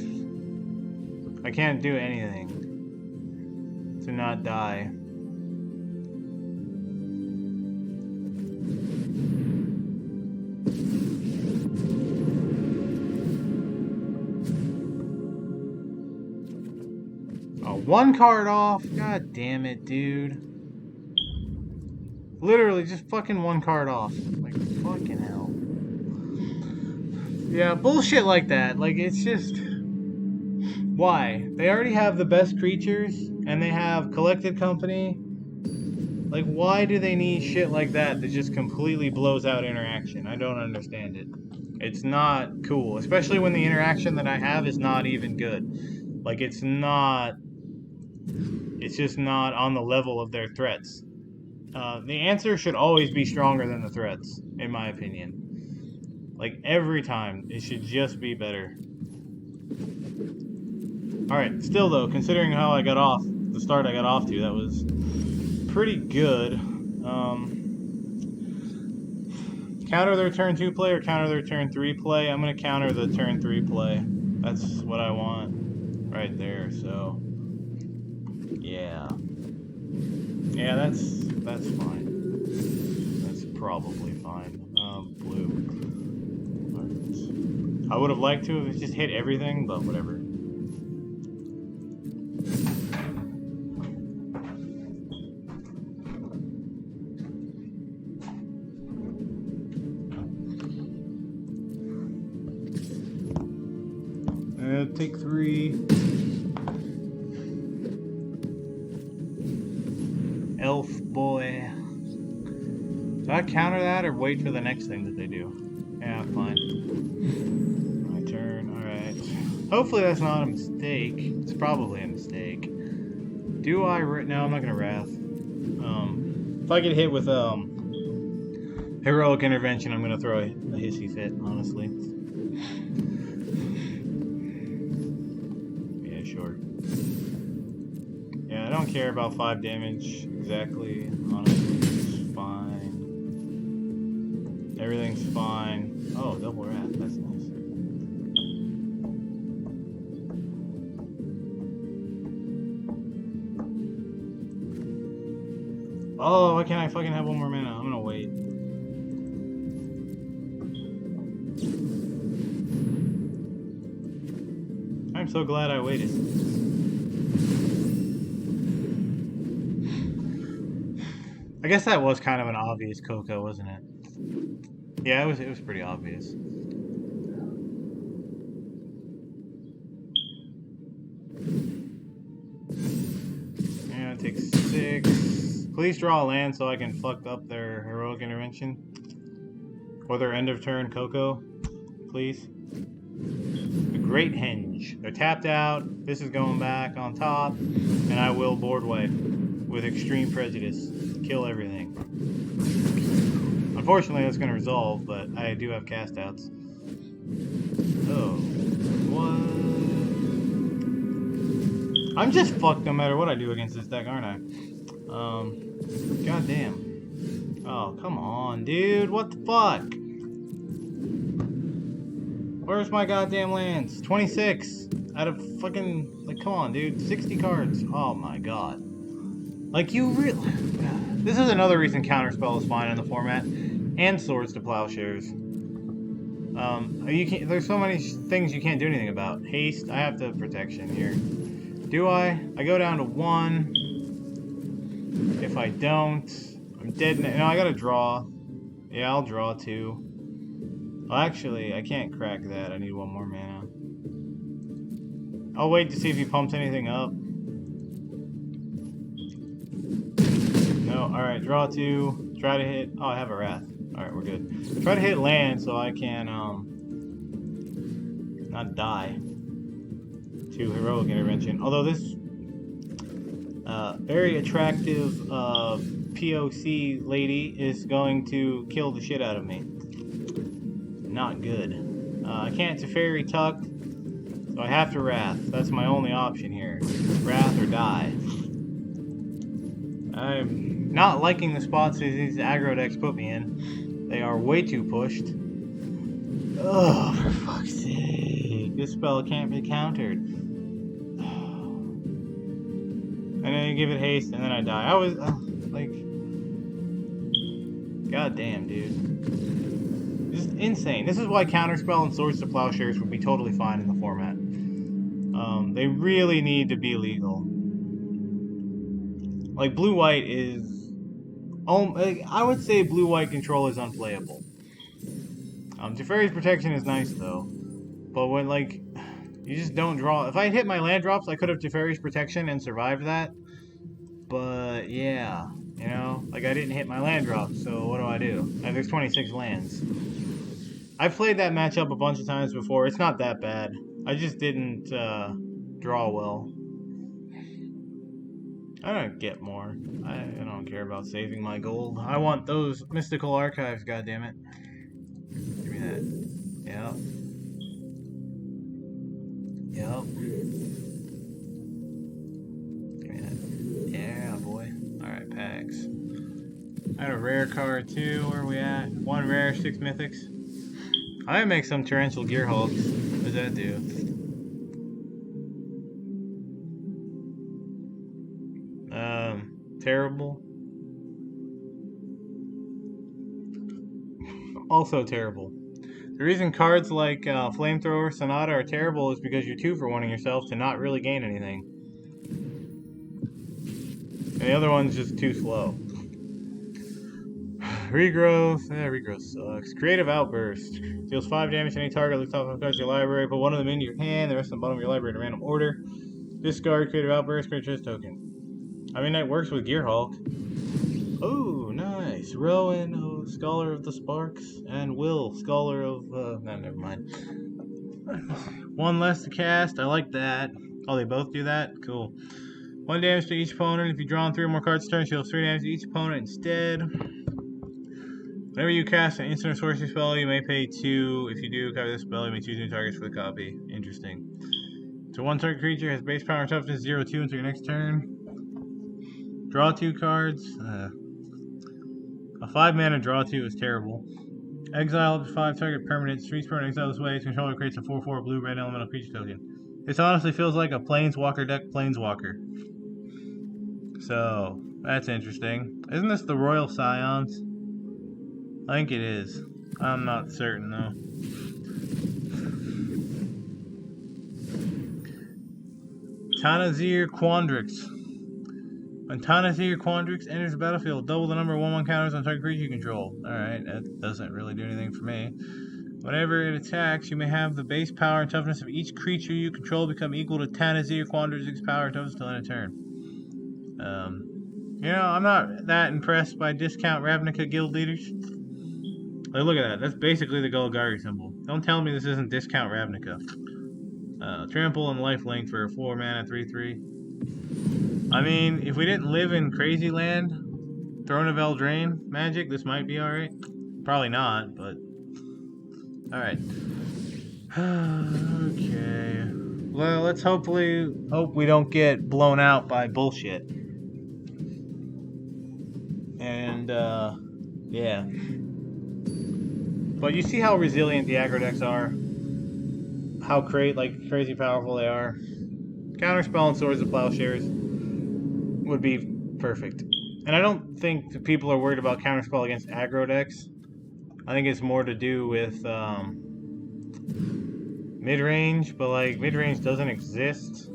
I can't do anything to not die. Oh, 1 card off? God damn it, dude. Literally just fucking 1 card off. Like, fucking hell. Yeah, bullshit like that. Like, it's just... Why? They already have the best creatures, and they have Collected Company. Like, why do they need shit like that that just completely blows out interaction? I don't understand it. It's not cool, especially when the interaction that I have is not even good. Like, it's just not on the level of their threats. The answer should always be stronger than the threats, in my opinion. Like, every time, it should just be better. Alright, still though, considering how I got off, the start I got off to, that was pretty good. Counter their turn 2 play or counter their turn 3 play. I'm going to counter the turn 3 play. That's what I want right there, so yeah. Yeah, that's fine. That's probably fine. Blue. Right. I would have liked to have just hit everything, but whatever. Take 3. Elf boy. Do I counter that or wait for the next thing that they do? Yeah, fine. My turn. Alright. Hopefully that's not a mistake. It's probably a mistake. Do I... No, I'm not gonna Wrath. If I get hit with Heroic Intervention, I'm gonna throw a hissy fit, honestly. Yeah, sure. Yeah, I don't care about 5 damage exactly, honestly. It's fine. Everything's fine. Oh, double Wrath, that's nice. Oh, why can't I fucking have one more mana? I'm gonna wait. I'm so glad I waited. I guess that was kind of an obvious Coco, wasn't it? Yeah, it was pretty obvious. Yeah, it takes 6. Please draw a land so I can fuck up their Heroic Intervention. Or their end of turn Coco. Please. The Great Henge. They're tapped out. This is going back on top. And I will board wipe with extreme prejudice. Kill everything. Unfortunately, that's going to resolve, but I do have cast outs. Oh. What? I'm just fucked no matter what I do against this deck, aren't I? God damn. Oh, come on, dude. What the fuck? Where's my goddamn lands? 26 out of fucking... Like, come on, dude. 60 cards. Oh, my god. Like, you really... This is another reason Counterspell is fine in the format. And Swords to Plowshares. There's so many things you can't do anything about. Haste, I have the protection here. Do I? I go down to 1. If I don't, I'm dead. No, I gotta draw. Yeah, I'll draw 2. Well, actually, I can't crack that. I need 1 more mana. I'll wait to see if he pumps anything up. No, alright, draw 2. Try to hit... Oh, I have a Wrath. Alright, we're good. Try to hit land so I can, not die to Heroic Intervention. Although this very attractive POC lady is going to kill the shit out of me. Not good. I can't Teferi Tuck, so I have to Wrath. That's my only option here. Wrath or die. I'm not liking the spots these aggro decks put me in. They are way too pushed. Oh, for fuck's sake. This spell can't be countered. And then you give it haste, and then I die. I was, like... God damn, dude. This is insane. This is why Counterspell and Swords to Plowshares would be totally fine in the format. They really need to be legal. Like, blue-white is... I would say blue-white control is unplayable. Teferi's Protection is nice, though. But when, like... You just don't draw... If I hit my land drops, I could have Teferi's Protection and survived that. But, yeah. You know, like I didn't hit my land drop, so what do? There's 26 lands. I've played that matchup a bunch of times before. It's not that bad. I just didn't draw well. I don't get more. I don't care about saving my gold. I want those mystical archives, goddammit. Give me that. Yep. Yep. Give me that. Yeah, boy. Alright, packs. I had a rare card too. Where are we at? 1 rare, 6 mythics. I might make some torrential gearhulks. What does that do? Terrible. Also terrible. The reason cards like Flamethrower, Sonata are terrible is because you're 2 for 1ing yourself to not really gain anything. And the other one's just too slow. Regrowth. Regrowth sucks. Creative Outburst. Deals 5 damage to any target. Looks off of cards in your library. Put one of them into your hand. The rest on the bottom of your library in random order. Discard Creative Outburst. Create a token. I mean, that works with Gearhulk. Oh, nice. Rowan, Scholar of the Sparks. And Will, Scholar of... no, never mind. 1 less to cast. I like that. Oh, they both do that? Cool. 1 damage to each opponent. If you draw on 3 or more cards turn, you'll 3 damage to each opponent instead. Whenever you cast an instant or sorcery spell, you may pay 2. If you do copy this spell, you may choose new targets for the copy. Interesting. So 1 target creature has base power and toughness 0-2 until your next turn. Draw 2 cards. A 5 mana draw 2 is terrible. Exile up to 5 target permanents. Street Spur and exile this way. Its controller creates a 4/4 blue-red elemental creature token. This honestly feels like a Planeswalker deck Planeswalker. So, that's interesting. Isn't this the Royal Scions? I think it is. I'm not certain though. Tanazir Quandrix. When Tanazir Quandrix enters the battlefield, double the number of 1/1 counters on target creature you control. Alright, that doesn't really do anything for me. Whenever it attacks, you may have the base power and toughness of each creature you control become equal to Tanazir Quandrix's power and toughness till end of turn. You know, I'm not that impressed by discount Ravnica guild leaders. Like, look at that. That's basically the Golgari symbol. Don't tell me this isn't discount Ravnica. Trample and lifelink for a 4 mana 3/3. I mean, if we didn't live in Crazy Land, Throne of Eldraine magic, this might be alright. Probably not, but... Alright. Okay. Well, let's hope we don't get blown out by bullshit. And, yeah. But you see how resilient the aggro decks are? How crazy powerful they are? Counterspell and Swords of Plowshares would be perfect. And I don't think that people are worried about Counterspell against aggro decks. I think it's more to do with mid-range, but like mid-range doesn't exist.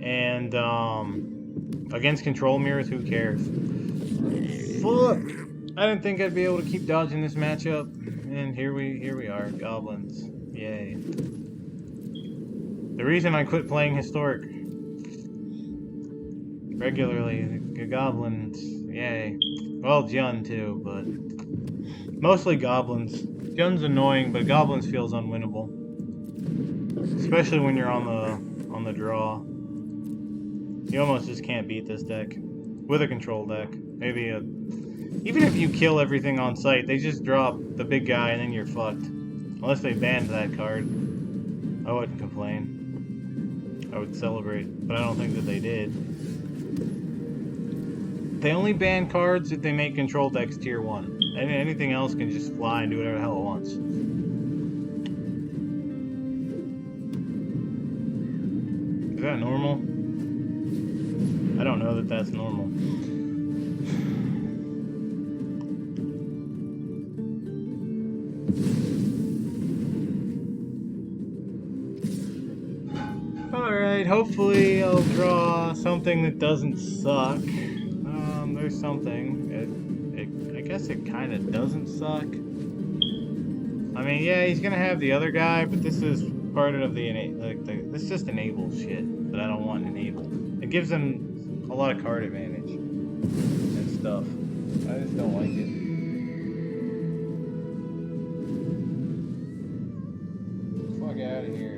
And against control mirrors, who cares? Fuck! I didn't think I'd be able to keep dodging this matchup, and here we are, goblins. Yay. The reason I quit playing Historic regularly, the goblins, yay. Well, Jund too, but mostly goblins. Jund's annoying, but goblins feels unwinnable. Especially when you're on the draw. You almost just can't beat this deck. With a control deck. Maybe even if you kill everything on sight, they just drop the big guy and then you're fucked. Unless they banned that card. I wouldn't complain. I would celebrate, but I don't think that they did. They only ban cards if they make control decks tier 1. And anything else can just fly and do whatever the hell it wants. Is that normal? I don't know that that's normal. Alright, hopefully I'll draw something that doesn't suck. There's something. I guess it kind of doesn't suck. I mean, yeah, he's gonna have the other guy, but this is part of this just enables shit that I don't want enabled. It gives him a lot of card advantage. and stuff. I just don't like it. Fuck out of here.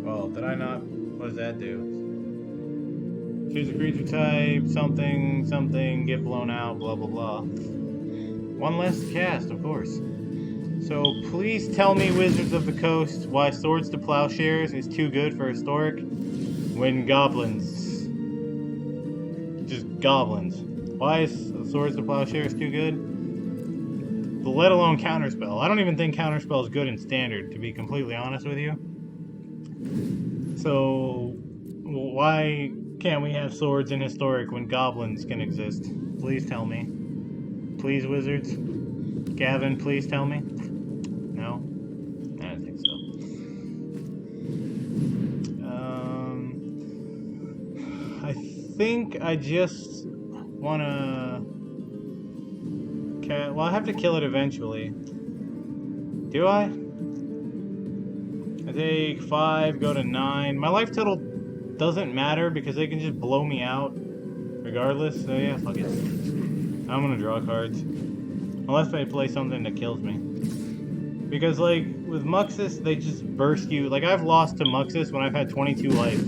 Well, did I not? What does that do? Choose a creature type, something, something, get blown out, blah blah blah. One less to cast, of course. So please tell me, Wizards of the Coast, why Swords to Plowshares is too good for Historic when goblins. Just goblins. Why is Swords to Plowshares too good? Let alone Counterspell. I don't even think Counterspell is good in Standard, to be completely honest with you. So why can't we have swords in Historic when goblins can exist? Please tell me. Please, Wizards. Gavin, please tell me. No? I don't think so. I think I just wanna... Well, I have to kill it eventually. Do I? I take 5, go to 9. My life total doesn't matter because they can just blow me out regardless. So yeah, fuck it. I'm gonna draw cards. Unless they play something that kills me. Because, like, with Muxus, they just burst you. Like, I've lost to Muxus when I've had 22 life.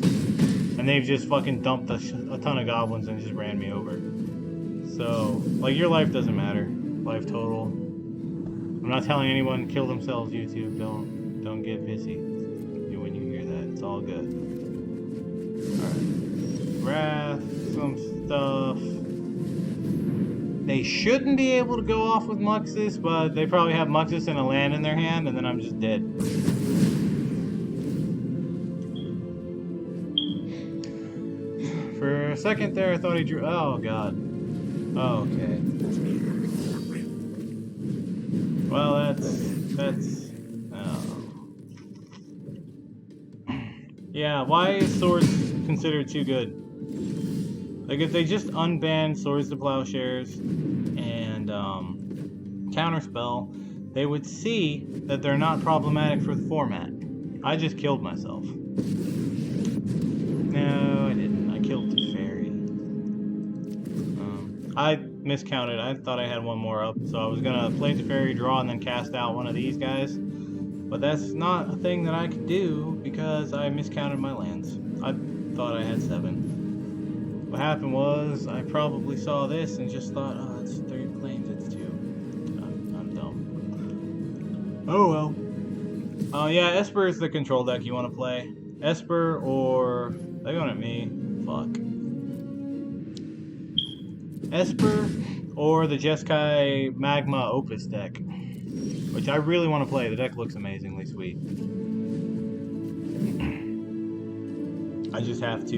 And they've just fucking dumped a ton of goblins and just ran me over. So, like, your life doesn't matter. Life total. I'm not telling anyone kill themselves, YouTube. Don't get pissy when you hear that. It's all good. Alright. Wrath, some stuff. They shouldn't be able to go off with Muxus, but they probably have Muxus and a land in their hand, and then I'm just dead. For a second there, I thought he drew... Oh, God. Oh, okay. Well, that's... Oh. Yeah, why is Swords considered too good? Like, if they just unban Swords to Plowshares and Counterspell, they would see that they're not problematic for the format. I just killed myself. No, I didn't. I killed Teferi. I miscounted. I thought I had one more up, so I was gonna play Teferi, draw, and then cast out one of these guys. But that's not a thing that I could do because I miscounted my lands. I thought I had 7. What happened was, I probably saw this and just thought, oh, it's 3 planes, it's 2. I'm dumb. Oh well. Yeah, Esper is the control deck you want to play. Esper or... They're going at me. Fuck. Esper or the Jeskai Magma Opus deck. Which I really want to play. The deck looks amazingly sweet. I just have to,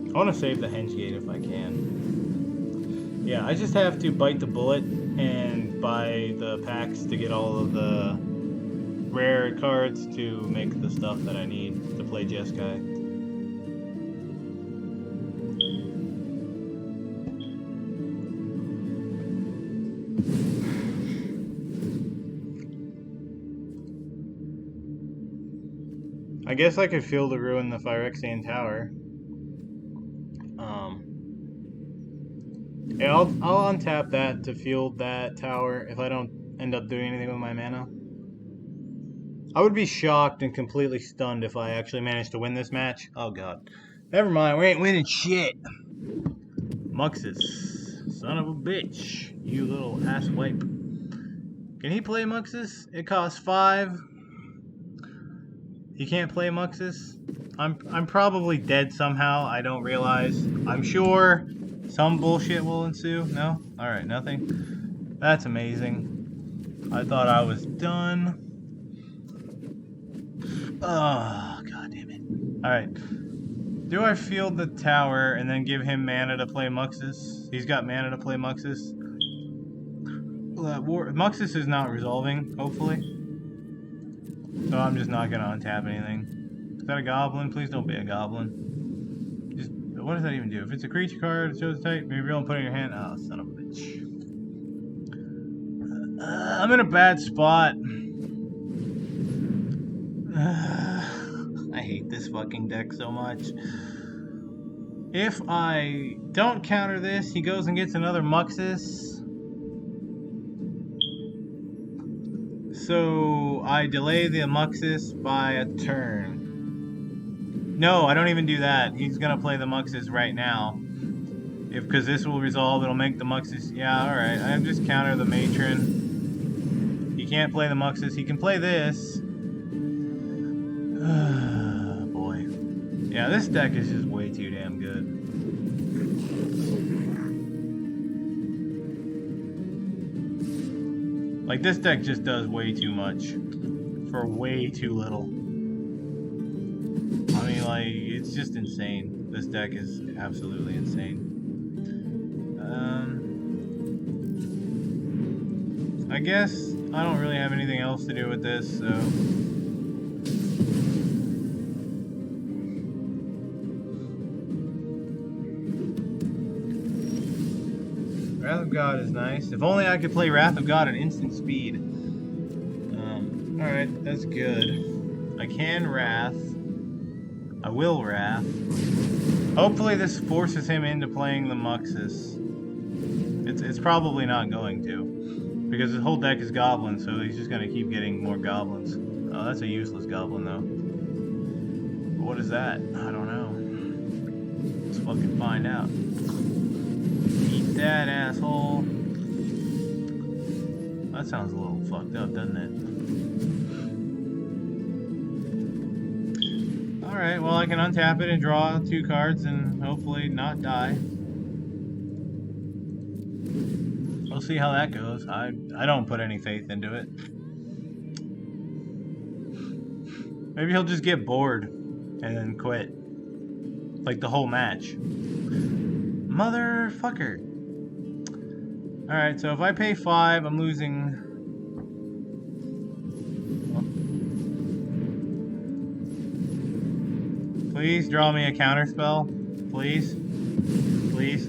I want to save the Henge if I can. Yeah, I just have to bite the bullet and buy the packs to get all of the rare cards to make the stuff that I need to play Jeskai. I guess I could Field to Ruin the Phyrexian Tower. Yeah, I'll untap that to field that tower if I don't end up doing anything with my mana. I would be shocked and completely stunned if I actually managed to win this match. Oh god. Never mind, we ain't winning shit. Muxus. Son of a bitch. You little ass wipe. Can he play Muxus? It costs 5. He can't play Muxus? I'm probably dead somehow. I don't realize. I'm sure some bullshit will ensue. No? Alright, nothing. That's amazing. I thought I was done. Oh, god damn it. Alright. Do I field the tower and then give him mana to play Muxus? He's got mana to play Muxus. Muxus is not resolving, hopefully. So I'm just not going to untap anything. Is that a goblin? Please don't be a goblin. Just, what does that even do? If it's a creature card, it shows type, maybe don't put it in your hand. Oh, son of a bitch. I'm in a bad spot. I hate this this fucking deck so much. If I don't counter this, he goes and gets another Muxus. So I delay the Muxus by a turn. No, I don't even do that. He's gonna play the Muxus right now. Because this will resolve, it'll make the Muxus. Yeah, alright. I just counter the Matron. He can't play the Muxus. He can play this. Boy. Yeah, this deck is just way too damn good. Like, this deck just does way too much for way too little. I mean, like, it's just insane. This deck is absolutely insane. I guess I don't really have anything else to do with this, so... Wrath of God is nice. If only I could play Wrath of God at instant speed. Alright, that's good. I can Wrath. I will Wrath. Hopefully this forces him into playing the Muxus. It's probably not going to. Because his whole deck is goblins, so he's just going to keep getting more goblins. Oh, that's a useless goblin, though. But what is that? I don't know. Let's fucking find out. Eat that, asshole. That sounds a little fucked up, doesn't it? Alright, well I can untap it and draw 2 cards and hopefully not die. We'll see how that goes. I don't put any faith into it. Maybe he'll just get bored and then quit. Like the whole match. Motherfucker. Alright, so if I pay 5, I'm losing... Please draw me a counterspell. Please. Please.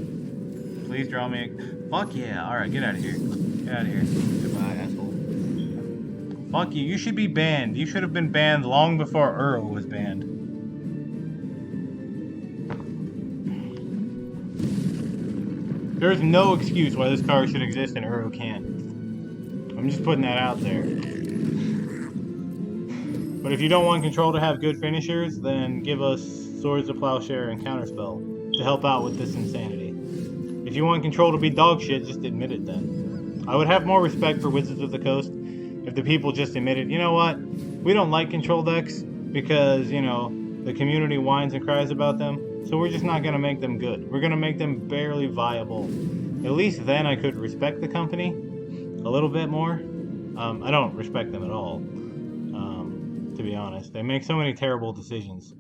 Please draw me a... Fuck yeah. Alright, get out of here. Get out of here. Goodbye, asshole. Fuck you. You should be banned. You should have been banned long before Uro was banned. There's no excuse why this card should exist and Uro can't. I'm just putting that out there. But if you don't want Control to have good finishers, then give us Swords of Plowshare and Counterspell to help out with this insanity. If you want Control to be dog shit, just admit it then. I would have more respect for Wizards of the Coast if the people just admitted, you know what, we don't like Control decks because, you know, the community whines and cries about them, so we're just not going to make them good. We're going to make them barely viable. At least then I could respect the company a little bit more. I don't respect them at all, to be honest. They make so many terrible decisions.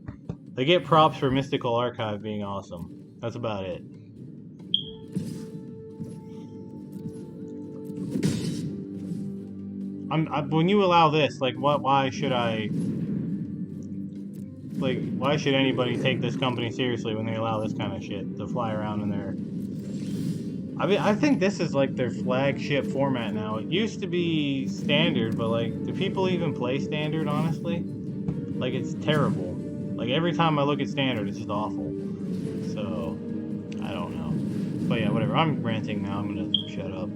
They get props for Mystical Archive being awesome. That's about it. When you allow this, like, why should I... Like, why should anybody take this company seriously when they allow this kind of shit to fly around in their... I mean, I think this is, like, their flagship format now. It used to be Standard, but, like, do people even play Standard, honestly? Like, it's terrible. Like, every time I look at Standard, it's just awful. So, I don't know. But yeah, whatever. I'm ranting now. I'm gonna shut up.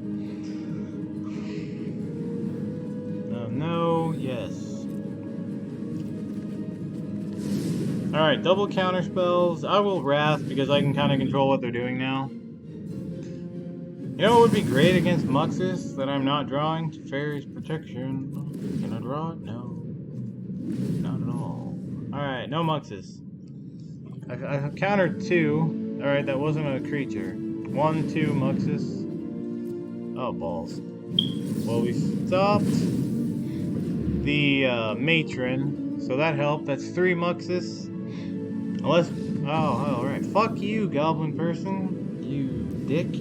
No, yes. Alright, double counter spells. I will Wrath because I can kind of control what they're doing now. You know what would be great against Muxus that I'm not drawing? Teferi's Protection. Can I draw it? No. Not at all. Alright, no Muxus. I countered 2. Alright, that wasn't a creature. 1, 2 Muxus. Oh, balls. Well, we stopped the Matron, so that helped. That's 3 Muxus. Unless... Oh, alright. Fuck you, goblin person. You dick.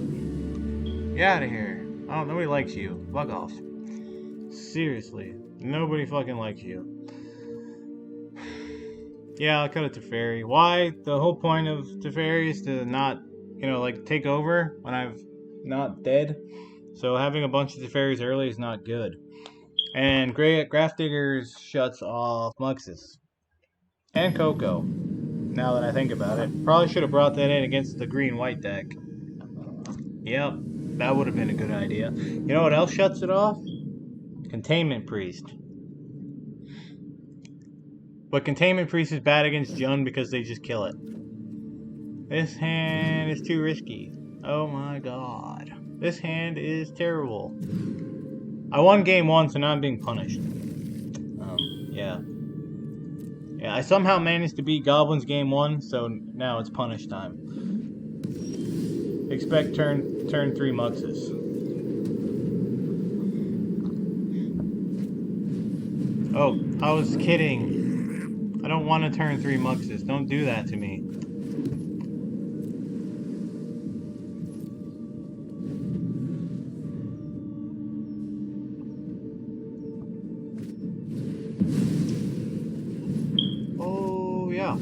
Get out of here. I don't... Nobody likes you. Fuck off. Seriously. Nobody fucking likes you. Yeah, I'll cut it to Teferi. Why? The whole point of Teferi is to not, you know, like, take over when I'm not dead. So having a bunch of Teferis early is not good. And Graph Diggers shuts off Muxus. And Coco. Now that I think about it. Probably should have brought that in against the green-white deck. Yep, that would have been a good idea. You know what else shuts it off? Containment Priest. But Containment Priest is bad against Jund because they just kill it. This hand is too risky. Oh my god. This hand is terrible. I won game 1, so now I'm being punished. Yeah. Yeah, I somehow managed to beat Goblins game 1, so now it's punish time. Expect turn 3 Muxes. Oh, I was kidding. I don't want to turn 3 Muxes. Don't do that to me. Oh, yeah.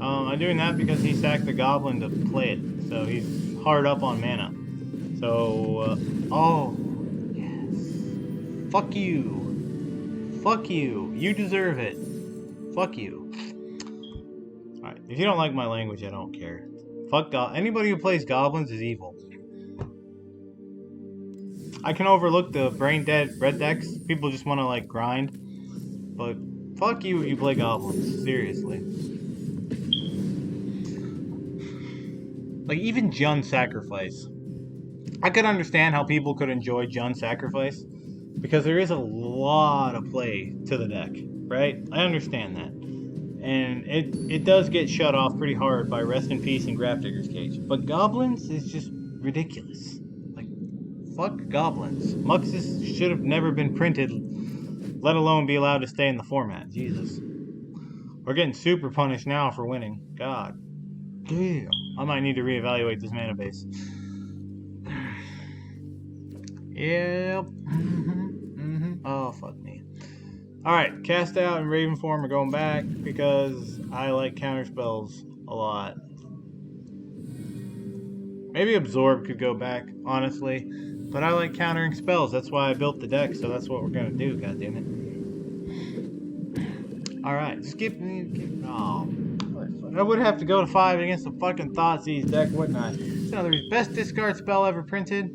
I'm doing that because he sacked the Goblin to play it. So he's hard up on mana. So, oh, yes. Fuck you. Fuck you. You deserve it. Fuck you. Alright, if you don't like my language, I don't care. Fuck anybody who plays goblins is evil. I can overlook the brain dead red decks. People just want to like grind. But fuck you if you play goblins. Seriously. Like even Jund Sacrifice. I could understand how people could enjoy Jund Sacrifice. Because there is a lot of play to the deck, right? I understand that. And it does get shut off pretty hard by Rest in Peace and Grafdigger's Cage. But Goblins is just ridiculous. Like, fuck Goblins. Muxus should have never been printed, let alone be allowed to stay in the format. Jesus. We're getting super punished now for winning. God. Damn. I might need to reevaluate this mana base. Yep. Oh, fuck me. Alright, Cast Out and Raven Form are going back because I like counter spells a lot. Maybe Absorb could go back, honestly. But I like countering spells. That's why I built the deck, so that's what we're going to do, goddammit. Alright, skip me. Oh, I would have to go to 5 against the fucking Thoughtseize deck, wouldn't I? It's another best discard spell ever printed.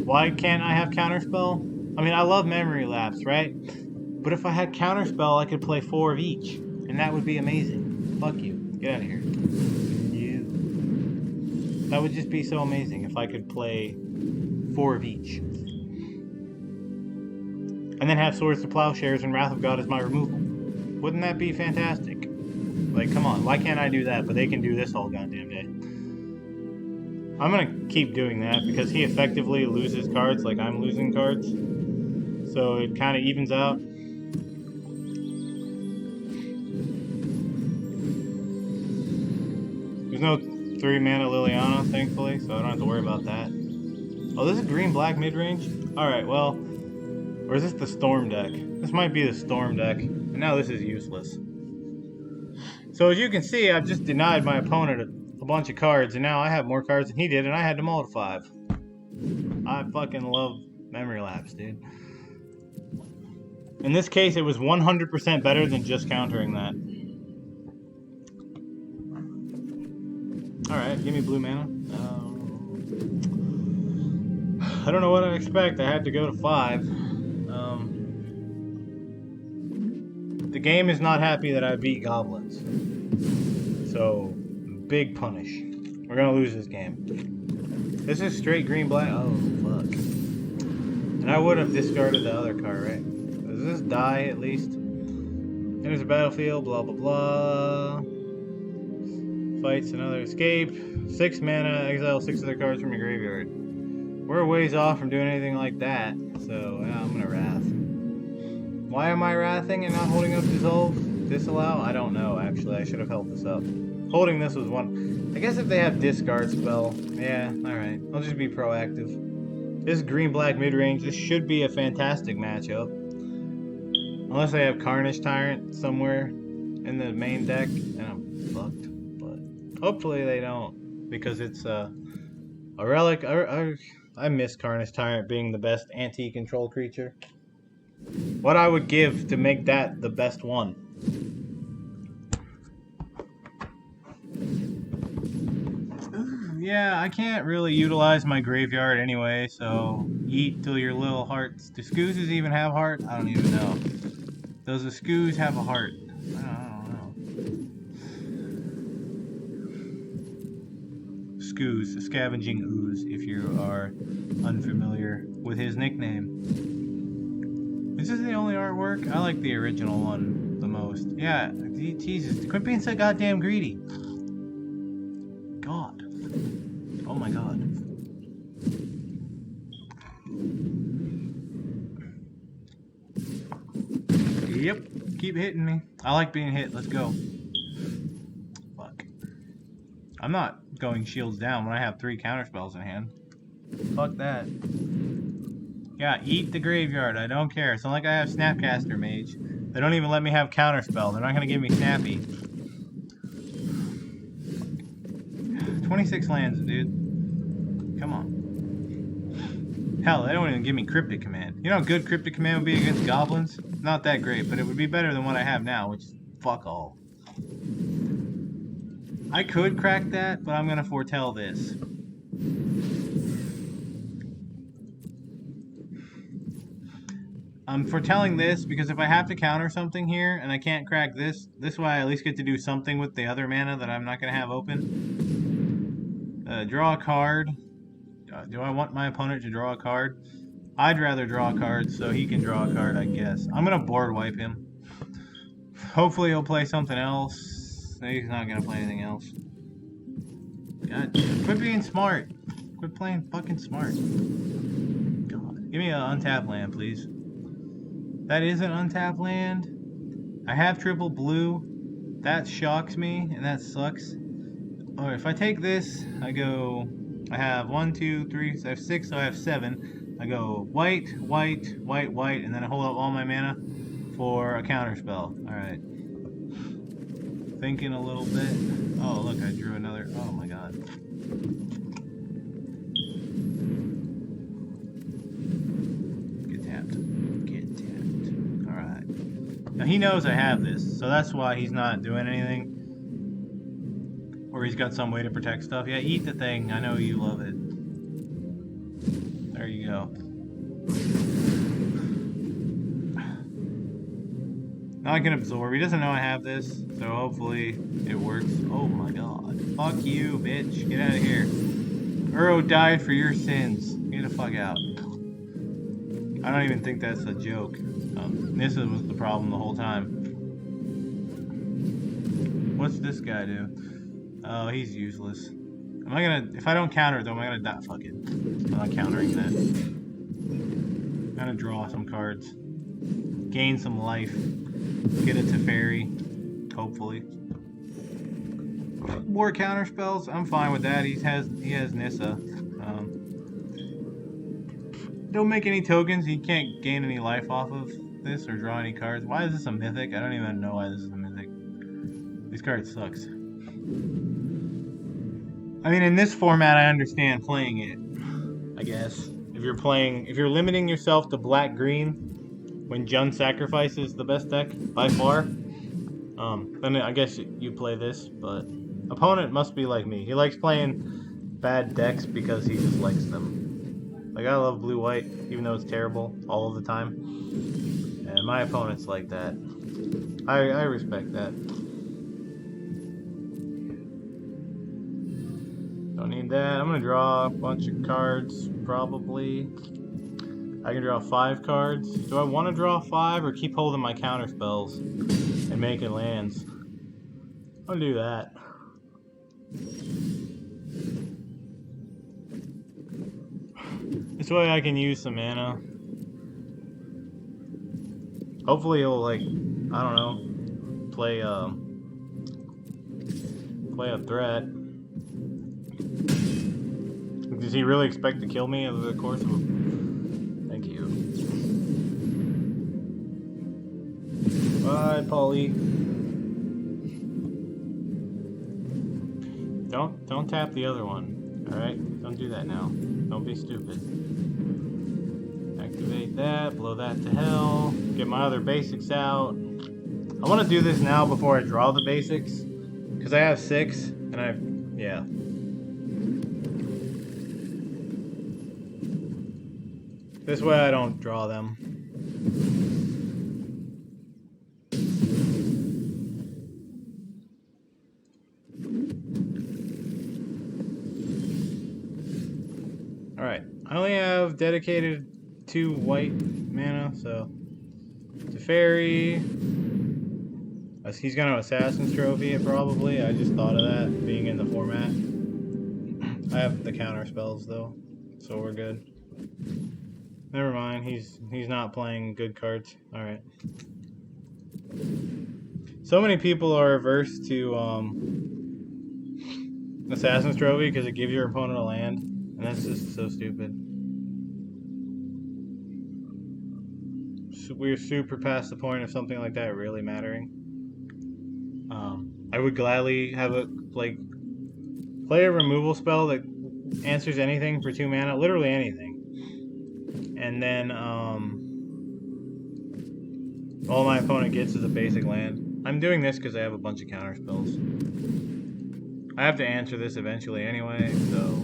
Why can't I have Counterspell? I mean, I love Memory Lapse, right? But if I had Counterspell, I could play 4 of each. And that would be amazing. Fuck you. Get out of here. You. That would just be so amazing if I could play 4 of each. And then have Swords to Plowshares and Wrath of God as my removal. Wouldn't that be fantastic? Like, come on. Why can't I do that, but they can do this all goddamn day? I'm gonna keep doing that because he effectively loses cards like I'm losing cards. So it kind of evens out. There's no 3 mana Liliana, thankfully, so I don't have to worry about that. Oh, this is green-black mid-range? Alright, well... Or is this the Storm deck? This might be the Storm deck. And now this is useless. So as you can see, I've just denied my opponent a bunch of cards, and now I have more cards than he did, and I had to mull to 5. I fucking love Memory Lapse, dude. In this case, it was 100% better than just countering that. Alright, give me blue mana. I don't know what I expect. I had to go to 5. The game is not happy that I beat Goblins. So, big punish. We're gonna lose this game. This is straight green-black. Oh, fuck. And I would have discarded the other card, right? Does this die at least? Enters the battlefield, blah blah blah. Fights another escape. 6 mana, exile 6 other cards from your graveyard. We're a ways off from doing anything like that, so yeah, I'm gonna Wrath. Why am I Wrathing and not holding up Dissolve? Disallow? I don't know, actually. I should have held this up. Holding this was one. I guess if they have discard spell, yeah, alright. I'll just be proactive. This is green-black mid-range. This should be a fantastic matchup. Unless they have Carnage Tyrant somewhere in the main deck, and I'm fucked. But hopefully they don't, because it's a relic. I miss Carnage Tyrant being the best anti-control creature. What I would give to make that the best one. Yeah, I can't really utilize my graveyard anyway, so eat till your little hearts. Do scoozes even have heart? I don't even know. Does a scooz have a heart? I don't know. Scooz, a scavenging ooze, if you are unfamiliar with his nickname. Is this the only artwork? I like the original one the most. Yeah, Jesus, quit being so goddamn greedy. God. Oh my god. Yep, keep hitting me. I like being hit, let's go. Fuck. I'm not going shields down when I have 3 counterspells in hand. Fuck that. Yeah, eat the graveyard, I don't care. It's not like I have Snapcaster Mage. They don't even let me have counterspell. They're not gonna give me Snappy. 26 lands, dude. Come on. Hell, they don't even give me Cryptic Command. You know how good Cryptic Command would be against goblins? Not that great, but it would be better than what I have now, which is fuck all. I could crack that, but I'm gonna foretell this. I'm foretelling this because if I have to counter something here and I can't crack this way I at least get to do something with the other mana that I'm not going to have open. Draw a card. Do I want my opponent to draw a card? I'd rather draw a card so he can draw a card, I guess. I'm going to board wipe him. Hopefully he'll play something else. He's not going to play anything else. God, quit being smart. Quit playing fucking smart. God. Give me an untapped land, please. That is an untapped land. I have triple blue. That shocks me, and that sucks. Alright, if I take this, I have 1, 2, 3, I have 6, so I have 7. I go white, white, white, white, and then I hold up all my mana for a counterspell. Alright. Thinking a little bit. Oh, look, I drew another. Oh my god. Now he knows I have this, so that's why he's not doing anything. Or he's got some way to protect stuff. Yeah, eat the thing. I know you love it. There you go. Now I can absorb. He doesn't know I have this, so hopefully it works. Oh my god. Fuck you, bitch. Get out of here. Uro died for your sins. Get the fuck out. I don't even think that's a joke. Nissa was the problem the whole time. What's this guy do? Oh, he's useless. Am I gonna... If I don't counter though, am I gonna die? Fuck it. I'm not countering that. I'm gonna draw some cards. Gain some life. Get a Teferi. Hopefully. More counter spells? I'm fine with that. He has Nissa. Don't make any tokens. He can't gain any life off of this or draw any cards. Why is this a mythic? I don't even know why this is a mythic. This card sucks. I mean, in this format, I understand playing it. I guess if you're limiting yourself to black-green, when Jund Sacrifice is the best deck by far, then I guess you play this. But opponent must be like me. He likes playing bad decks because he just likes them. Like, I love blue-white, even though it's terrible all of the time. And my opponent's like that. I respect that. Don't need that. I'm going to draw a bunch of cards, probably. I can draw 5 cards. Do I want to draw 5 or keep holding my counter spells and making lands? I'll do that. This way I can use some mana. Hopefully he'll, like, I don't know, play a threat. Does he really expect to kill me over the course of a... Thank you. Bye, Polly. Don't tap the other one. Alright? Don't do that now. Don't be stupid. Activate that, blow that to hell, get my other basics out. I want to do this now before I draw the basics, because I have 6, and yeah. This way I don't draw them. Alright, I only have dedicated 2 white mana, so Teferi. He's gonna Assassin's Trophy it probably. I just thought of that being in the format. I have the counter spells though, so we're good. Never mind, he's not playing good cards. Alright. So many people are averse to Assassin's Trophy because it gives your opponent a land, and that's just so stupid. So we're super past the point of something like that really mattering. I would gladly have play a removal spell that answers anything for 2 mana, literally anything, and then all my opponent gets is a basic land. I'm doing this because I have a bunch of counter spells. I have to answer this eventually anyway, so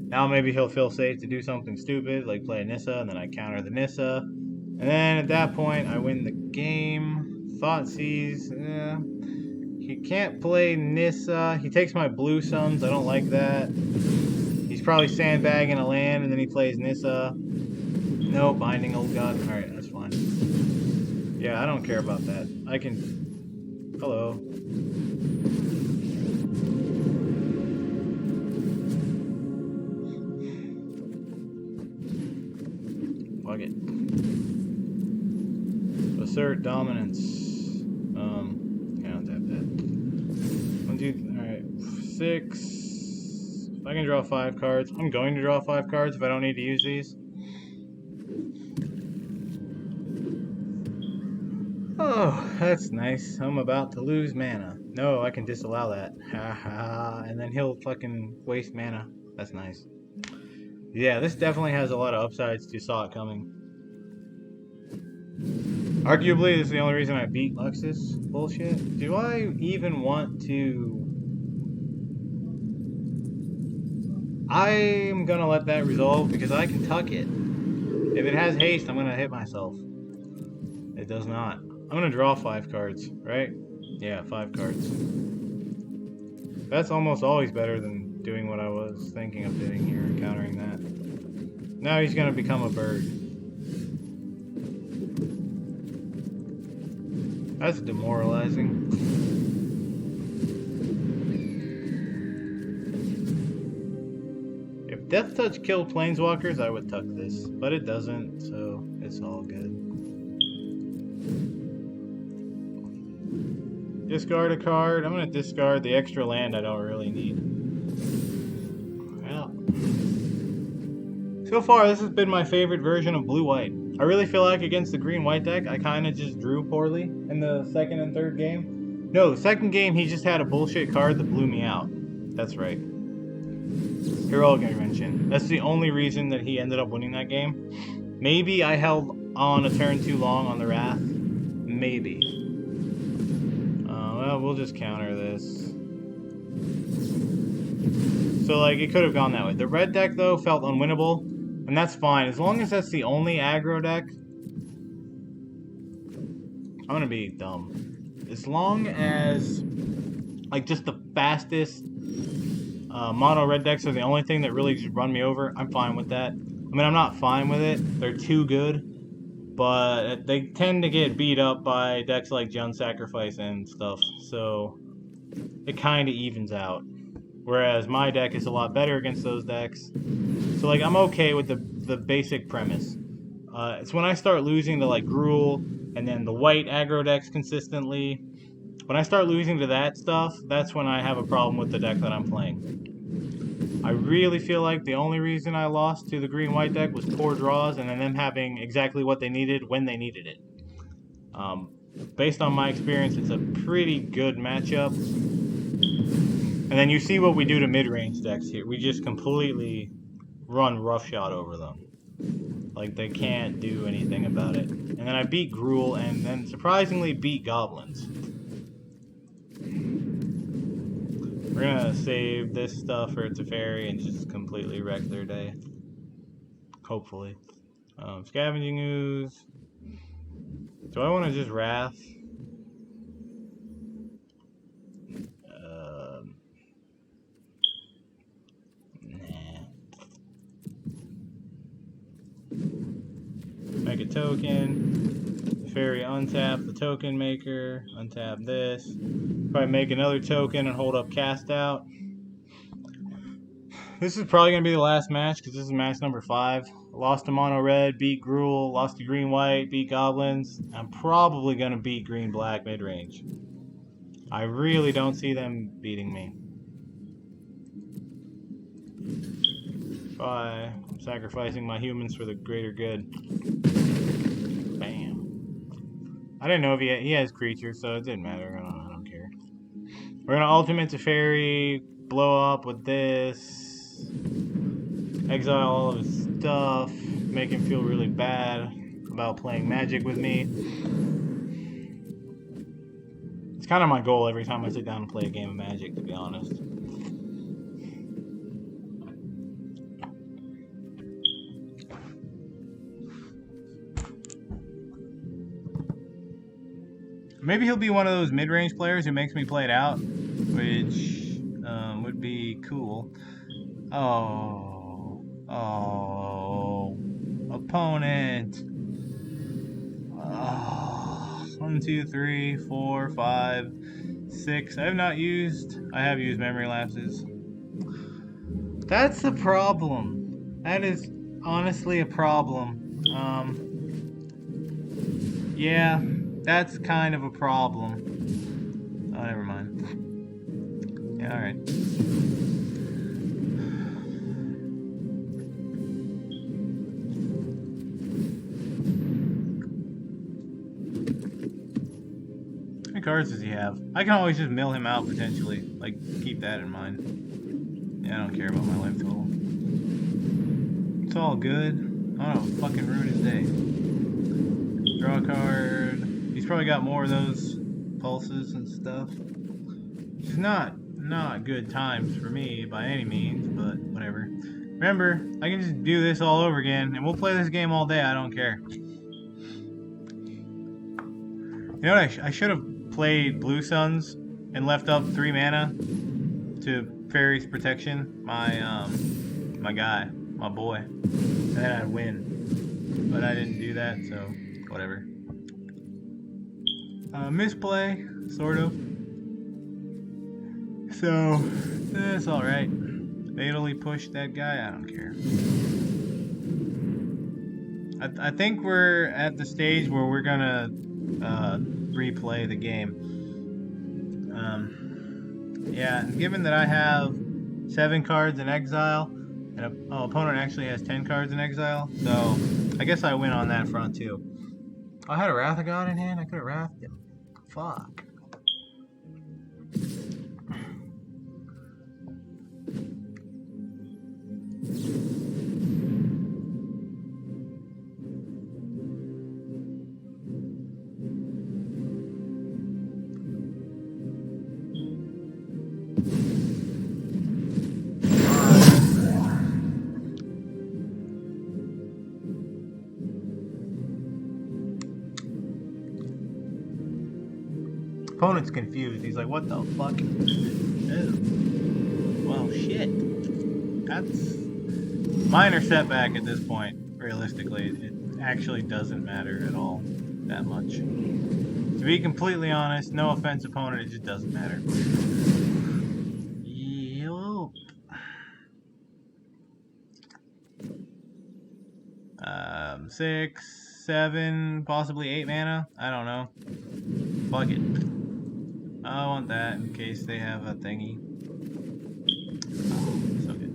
now maybe he'll feel safe to do something stupid, like play a Nissa, and then I counter the Nissa. And then at that point, I win the game. Thoughtseize, he can't play Nissa. He takes my blue suns, I don't like that. He's probably sandbagging a land, and then he plays Nissa. No, binding old god. Alright, that's fine. Yeah, I don't care about that. I can... Hello. Fuck it. Assert dominance. Yeah, I'll tap that. 1, 2, alright. 6. If I can draw 5 cards. I'm going to draw 5 cards if I don't need to use these. Oh, that's nice. I'm about to lose mana. No, I can disallow that. Ha ha. And then he'll fucking waste mana. That's nice. Yeah, this definitely has a lot of upsides to Saw It Coming. Arguably, this is the only reason I beat Luxus. Bullshit. Do I even want to... I'm gonna let that resolve because I can tuck it. If it has haste, I'm gonna hit myself. It does not. I'm gonna draw 5 cards, right? Yeah, 5 cards. That's almost always better than doing what I was thinking of doing here and countering that. Now he's gonna become a bird. That's demoralizing. If Death Touch killed Planeswalkers, I would tuck this. But it doesn't, so it's all good. Discard a card. I'm going to discard the extra land I don't really need. Well, so far this has been my favorite version of blue-white. I really feel like against the green-white deck, I kind of just drew poorly in the second and third game. No, the second game he just had a bullshit card that blew me out. That's right. Heroic Intervention. That's the only reason that he ended up winning that game. Maybe I held on a turn too long on the Wrath. Maybe. Well, we'll just counter this. So, like, it could have gone that way. The red deck, though, felt unwinnable, and that's fine. As long as that's the only aggro deck, I'm gonna be dumb. As long as, like, just the fastest mono red decks are the only thing that really just run me over, I'm fine with that. I mean, I'm not fine with it. They're too good. But they tend to get beat up by decks like Jund Sacrifice and stuff, so it kind of evens out. Whereas my deck is a lot better against those decks. So, like, I'm okay with the basic premise. It's when I start losing to, like, Gruul and then the white aggro decks consistently. When I start losing to that stuff, that's when I have a problem with the deck that I'm playing. I really feel like the only reason I lost to the green-white deck was poor draws and then them having exactly what they needed when they needed it. Based on my experience, it's a pretty good matchup. And then you see what we do to mid-range decks here. We just completely run roughshod over them. Like, they can't do anything about it. And then I beat Gruul and then surprisingly beat Goblins. We're gonna save this stuff for Teferi and just completely wreck their day. Hopefully. Scavenging Ooze. Do I want to just Wrath? Nah. Make a token. Teferi untap the token maker. Untap this. Probably make another token and hold up cast out. This is probably going to be the last match because this is match number 5. Lost to mono red, beat Gruul, lost to green white, beat goblins. I'm probably going to beat green black mid range. I really don't see them beating me. Bye. I'm sacrificing my humans for the greater good. Bam. I didn't know if he has creatures, so it didn't matter. I don't care. We're going to ultimate Teferi, blow up with this, exile all of his stuff, make him feel really bad about playing Magic with me. It's kind of my goal every time I sit down and play a game of Magic, to be honest. Maybe he'll be one of those mid-range players who makes me play it out, which would be cool. Oh, opponent. Oh, 1, 2, 3, 4, 5, 6. I have used memory lapses. That's a problem. That is honestly a problem. Yeah. That's kind of a problem. Oh, never mind. Yeah, alright. How many cards does he have? I can always just mill him out potentially. Like, keep that in mind. Yeah, I don't care about my life total. It's all good. I don't know, fucking ruin his day. Draw a card. He's probably got more of those pulses and stuff. Which is not good times for me by any means, but whatever. Remember, I can just do this all over again, and we'll play this game all day. I don't care. You know what? I should have played Blue Suns and left up 3 mana to Fairy's Protection. My guy, my boy, and then I'd win. But I didn't do that, so whatever. Misplay, sort of. So, that's alright. Fatally pushed that guy, I don't care. I think we're at the stage where we're gonna replay the game. Yeah, and given that I have 7 cards in exile, and an opponent actually has 10 cards in exile, so I guess I win on that front too. I had a Wrath of God in hand, I could have Wrathed him. Fuck. Opponent's confused. He's like, what the fuck? Ew. Well, shit. That's minor setback at this point. Realistically, it actually doesn't matter at all that much. To be completely honest, no offense, opponent, it just doesn't matter. Yup. 6, 7, possibly 8 mana. I don't know. Fuck it. I want that in case they have a thingy. Oh, so good.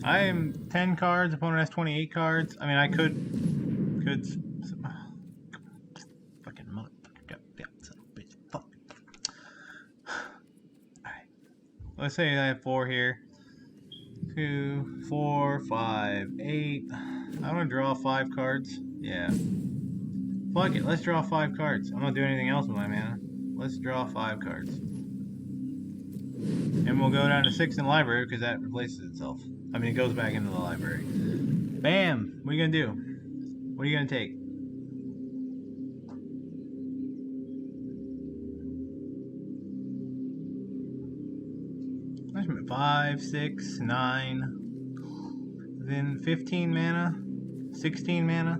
I am 10 cards. Opponent has 28 cards. I mean, I could. Fucking motherfucker. Goddamn son of a bitch. Fuck. Alright. Let's say I have 4 here. 2, 4, 5, 8. I want to draw 5 cards. Yeah. Fuck it, let's draw 5 cards. I'm not doing anything else with my mana. Let's draw 5 cards. And we'll go down to 6 in the library because that replaces itself. I mean, it goes back into the library. Bam! What are you gonna do? What are you gonna take? There's 5, 6, 9, then 15 mana, 16 mana.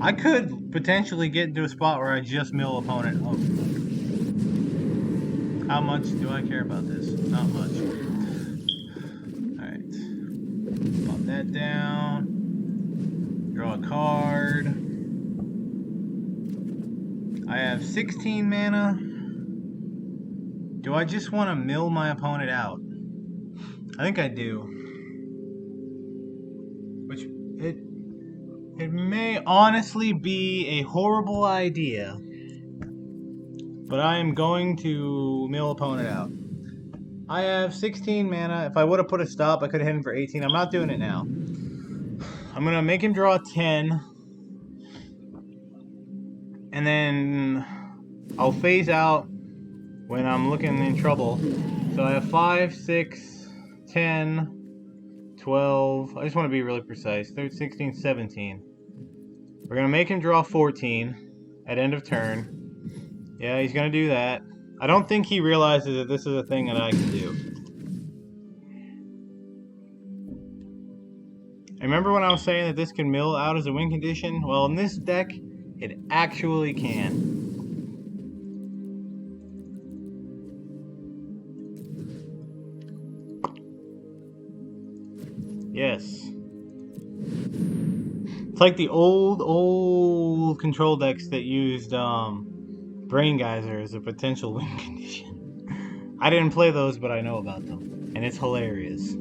I could potentially get into a spot where I just mill opponent. Oh. How much do I care about this? Not much. Alright. Pop that down. Draw a card. I have 16 mana. Do I just want to mill my opponent out? I think I do. Which, it may honestly be a horrible idea. But I am going to mill opponent out. I have 16 mana. If I would have put a stop, I could have hit him for 18. I'm not doing it now. I'm going to make him draw 10. And then I'll phase out when I'm looking in trouble. So I have 5, 6, 10, 12. I just want to be really precise. 13, 16, 17. We're going to make him draw 14 at end of turn. Yeah, he's going to do that. I don't think he realizes that this is a thing that I can do. Remember when I was saying that this can mill out as a win condition? Well, in this deck, it actually can. Yes. It's like the old control decks that used Brain Geyser as a potential win condition. I didn't play those, but I know about them. And it's hilarious.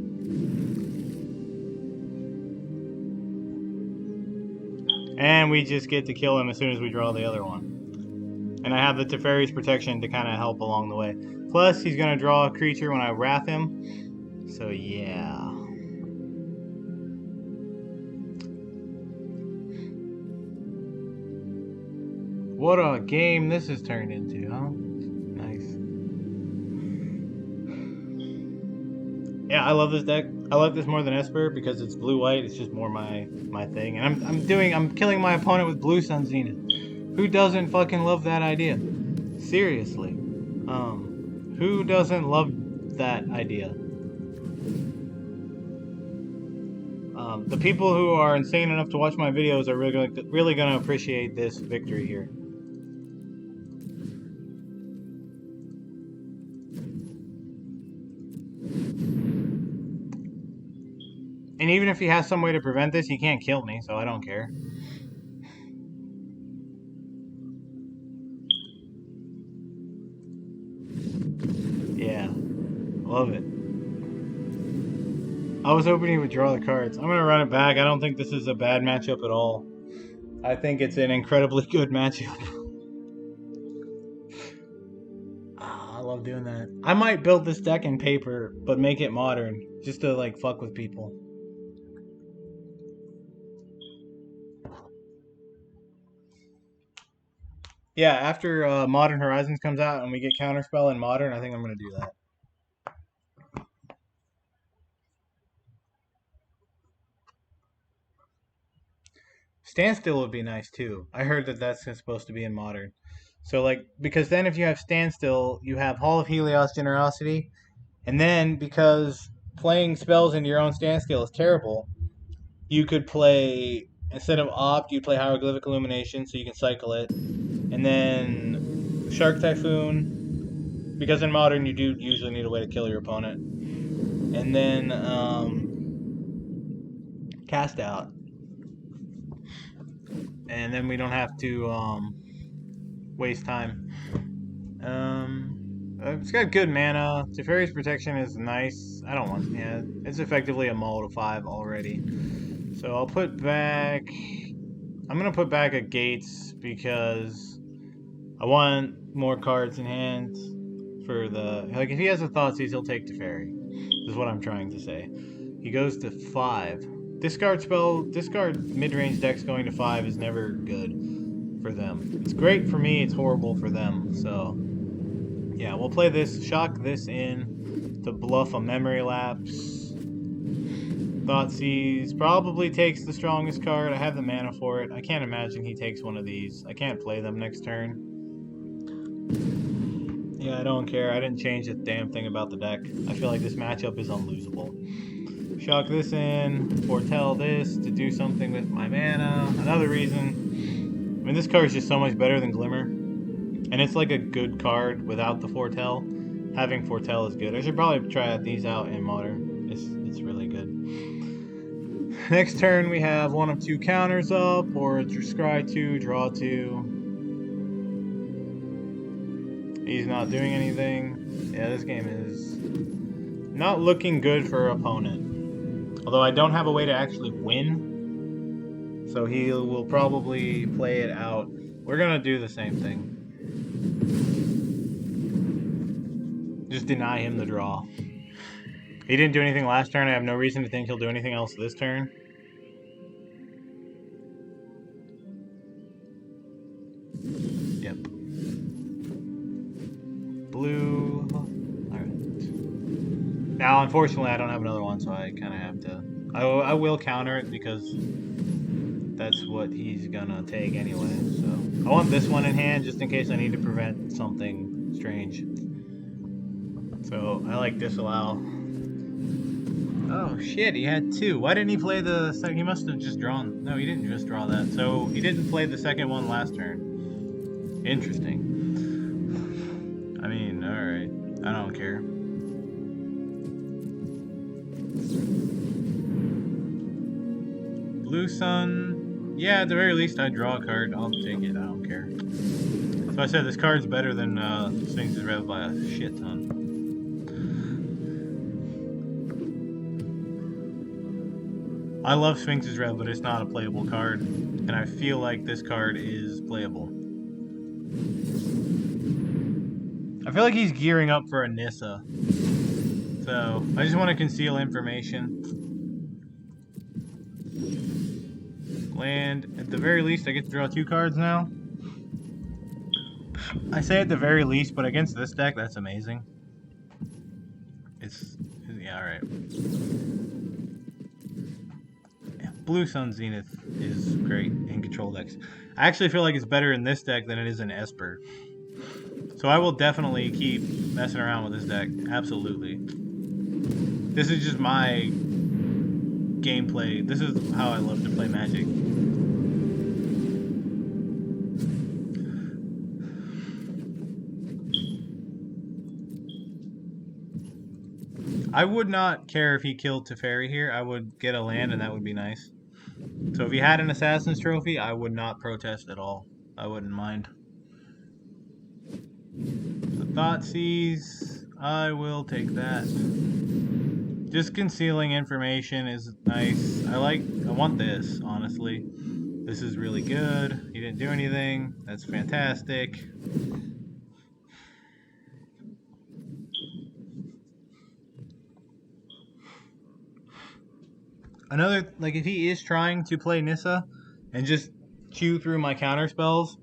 And we just get to kill him as soon as we draw the other one. And I have the Teferi's protection to kind of help along the way. Plus, he's going to draw a creature when I wrath him. So, yeah. What a game this has turned into, huh? Nice. Yeah, I love this deck. I like this more than Esper because it's blue-white. It's just more my thing. And I'm killing my opponent with Blue Sun Zenith. Who doesn't fucking love that idea? Seriously. Who doesn't love that idea? The people who are insane enough to watch my videos are really going to appreciate this victory here. And even if he has some way to prevent this, he can't kill me, so I don't care. Yeah. Love it. I was hoping he would draw the cards. I'm going to run it back. I don't think this is a bad matchup at all. I think it's an incredibly good matchup. I love doing that. I might build this deck in paper, but make it modern, just to, like, fuck with people. Yeah, after Modern Horizons comes out and we get Counterspell in Modern, I think I'm going to do that. Standstill would be nice too. I heard that that's supposed to be in Modern. So, like, because then if you have Standstill, you have Hall of Helios Generosity, and then because playing spells into your own Standstill is terrible, you could play, instead of Opt, you play Hieroglyphic Illumination, so you can cycle it. And then Shark Typhoon, because in Modern you do usually need a way to kill your opponent. And then Cast Out. And then we don't have to waste time. It's got good mana. Teferi's protection is nice. I don't want... Yeah, it's effectively a mull to 5 already. So I'll put back... I'm going to put back a Gates because I want more cards in hand for the... Like, if he has a Thoughtseize, he'll take Teferi. Is what I'm trying to say. He goes to 5. Discard mid-range decks going to 5 is never good for them. It's great for me, it's horrible for them, so... Yeah, we'll play this, shock this in to bluff a memory lapse. Thoughtseize probably takes the strongest card. I have the mana for it. I can't imagine he takes one of these. I can't play them next turn. Yeah, I don't care. I didn't change a damn thing about the deck. I feel like this matchup is unlosable. Shock this in, foretell this to do something with my mana. Another reason. I mean, this card is just so much better than Glimmer. And it's like a good card without the foretell. Having foretell is good. I should probably try these out in Modern. It's really good. Next turn we have one of two counters up, or scry 2, draw 2. He's not doing anything. Yeah, this game is not looking good for our opponent. Although I don't have a way to actually win. So he will probably play it out. We're going to do the same thing. Just deny him the draw. He didn't do anything last turn. I have no reason to think he'll do anything else this turn. Yep. Blue. Alright. Now, unfortunately, I don't have another one, so I kind of have to... I will counter it because that's what he's gonna take anyway. So I want this one in hand just in case I need to prevent something strange. So I like disallow. Oh shit, he had 2. Why didn't he play the second? He must have just drawn. No, he didn't just draw that. So he didn't play the second one last turn. Interesting. I mean, alright. I don't care. Blue Sun. Yeah, at the very least I draw a card. I'll take it. I don't care. So I said this card's better than Sphinx's Rev by a shit ton. I love Sphinx's Rev, but it's not a playable card. And I feel like this card is playable. I feel like he's gearing up for a Nissa. So, I just want to conceal information. Land. At the very least, I get to draw 2 cards now. I say at the very least, but against this deck, that's amazing. Yeah, alright. Yeah, Blue Sun Zenith is great in control decks. I actually feel like it's better in this deck than it is in Esper. So I will definitely keep messing around with this deck. Absolutely. This is just my gameplay. This is how I love to play Magic. I would not care if he killed Teferi here. I would get a land and that would be nice. So if he had an Assassin's Trophy, I would not protest at all. I wouldn't mind. The Thoughtseize, I will take that. Just concealing information is nice. I want this, honestly. This is really good. He didn't do anything. That's fantastic. Another, like, if he is trying to play Nissa and just chew through my counter spells,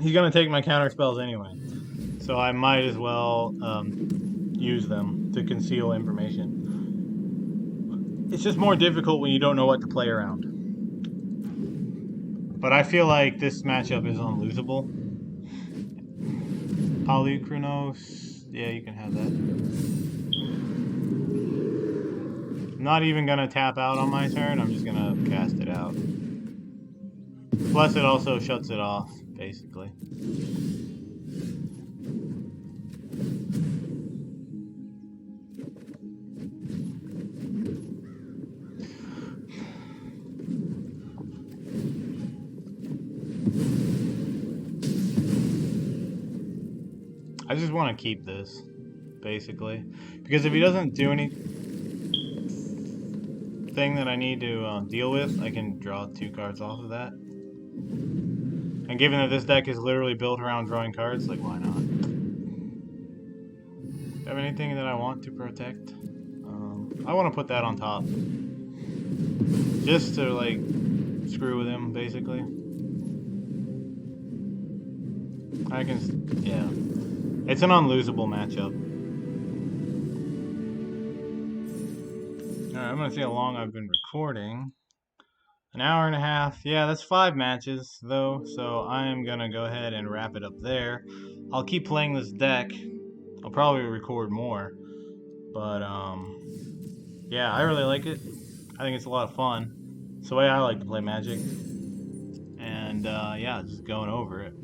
he's going to take my counter spells anyway. So I might as well use them to conceal information. It's just more difficult when you don't know what to play around. But I feel like this matchup is unlosable. Polychronos, yeah, you can have that. Not even going to tap out on my turn, I'm just going to cast it out. Plus it also shuts it off, basically. I just want to keep this, basically. Because if he doesn't do anything that I need to deal with, I can draw 2 cards off of that. And given that this deck is literally built around drawing cards, like, why not? Do I have anything that I want to protect? I want to put that on top. Just to, like, screw with him, basically. I can, yeah. It's an unlosable matchup. Alright, I'm gonna see how long I've been recording. An hour and a half. Yeah, that's 5 matches, though, so I am gonna go ahead and wrap it up there. I'll keep playing this deck. I'll probably record more. But, yeah, I really like it. I think it's a lot of fun. It's the way I like to play Magic. And, yeah, just going over it.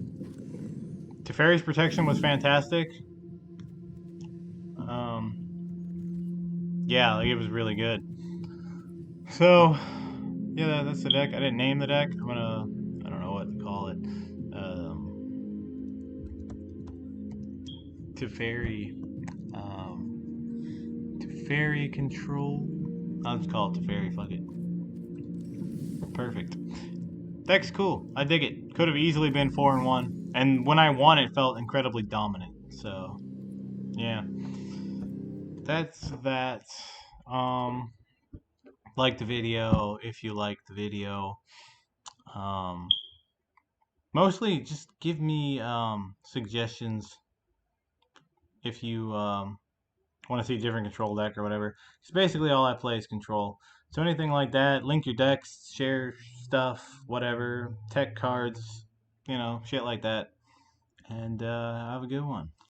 Teferi's protection was fantastic. Yeah, like, it was really good. So, yeah, that's the deck. I didn't name the deck. I don't know what to call it. Teferi, Teferi control. I'll just call it Teferi. Fuck it. Perfect. Deck's cool. I dig it. Could have easily been 4-1, and when I won, it felt incredibly dominant. So, yeah, that's that. Um, like the video if you like the video. Um, Mostly just give me suggestions if you want to see a different control deck or whatever. Because basically all I play is control. So anything like that, link your decks, share stuff, whatever, tech cards, shit like that. And have a good one.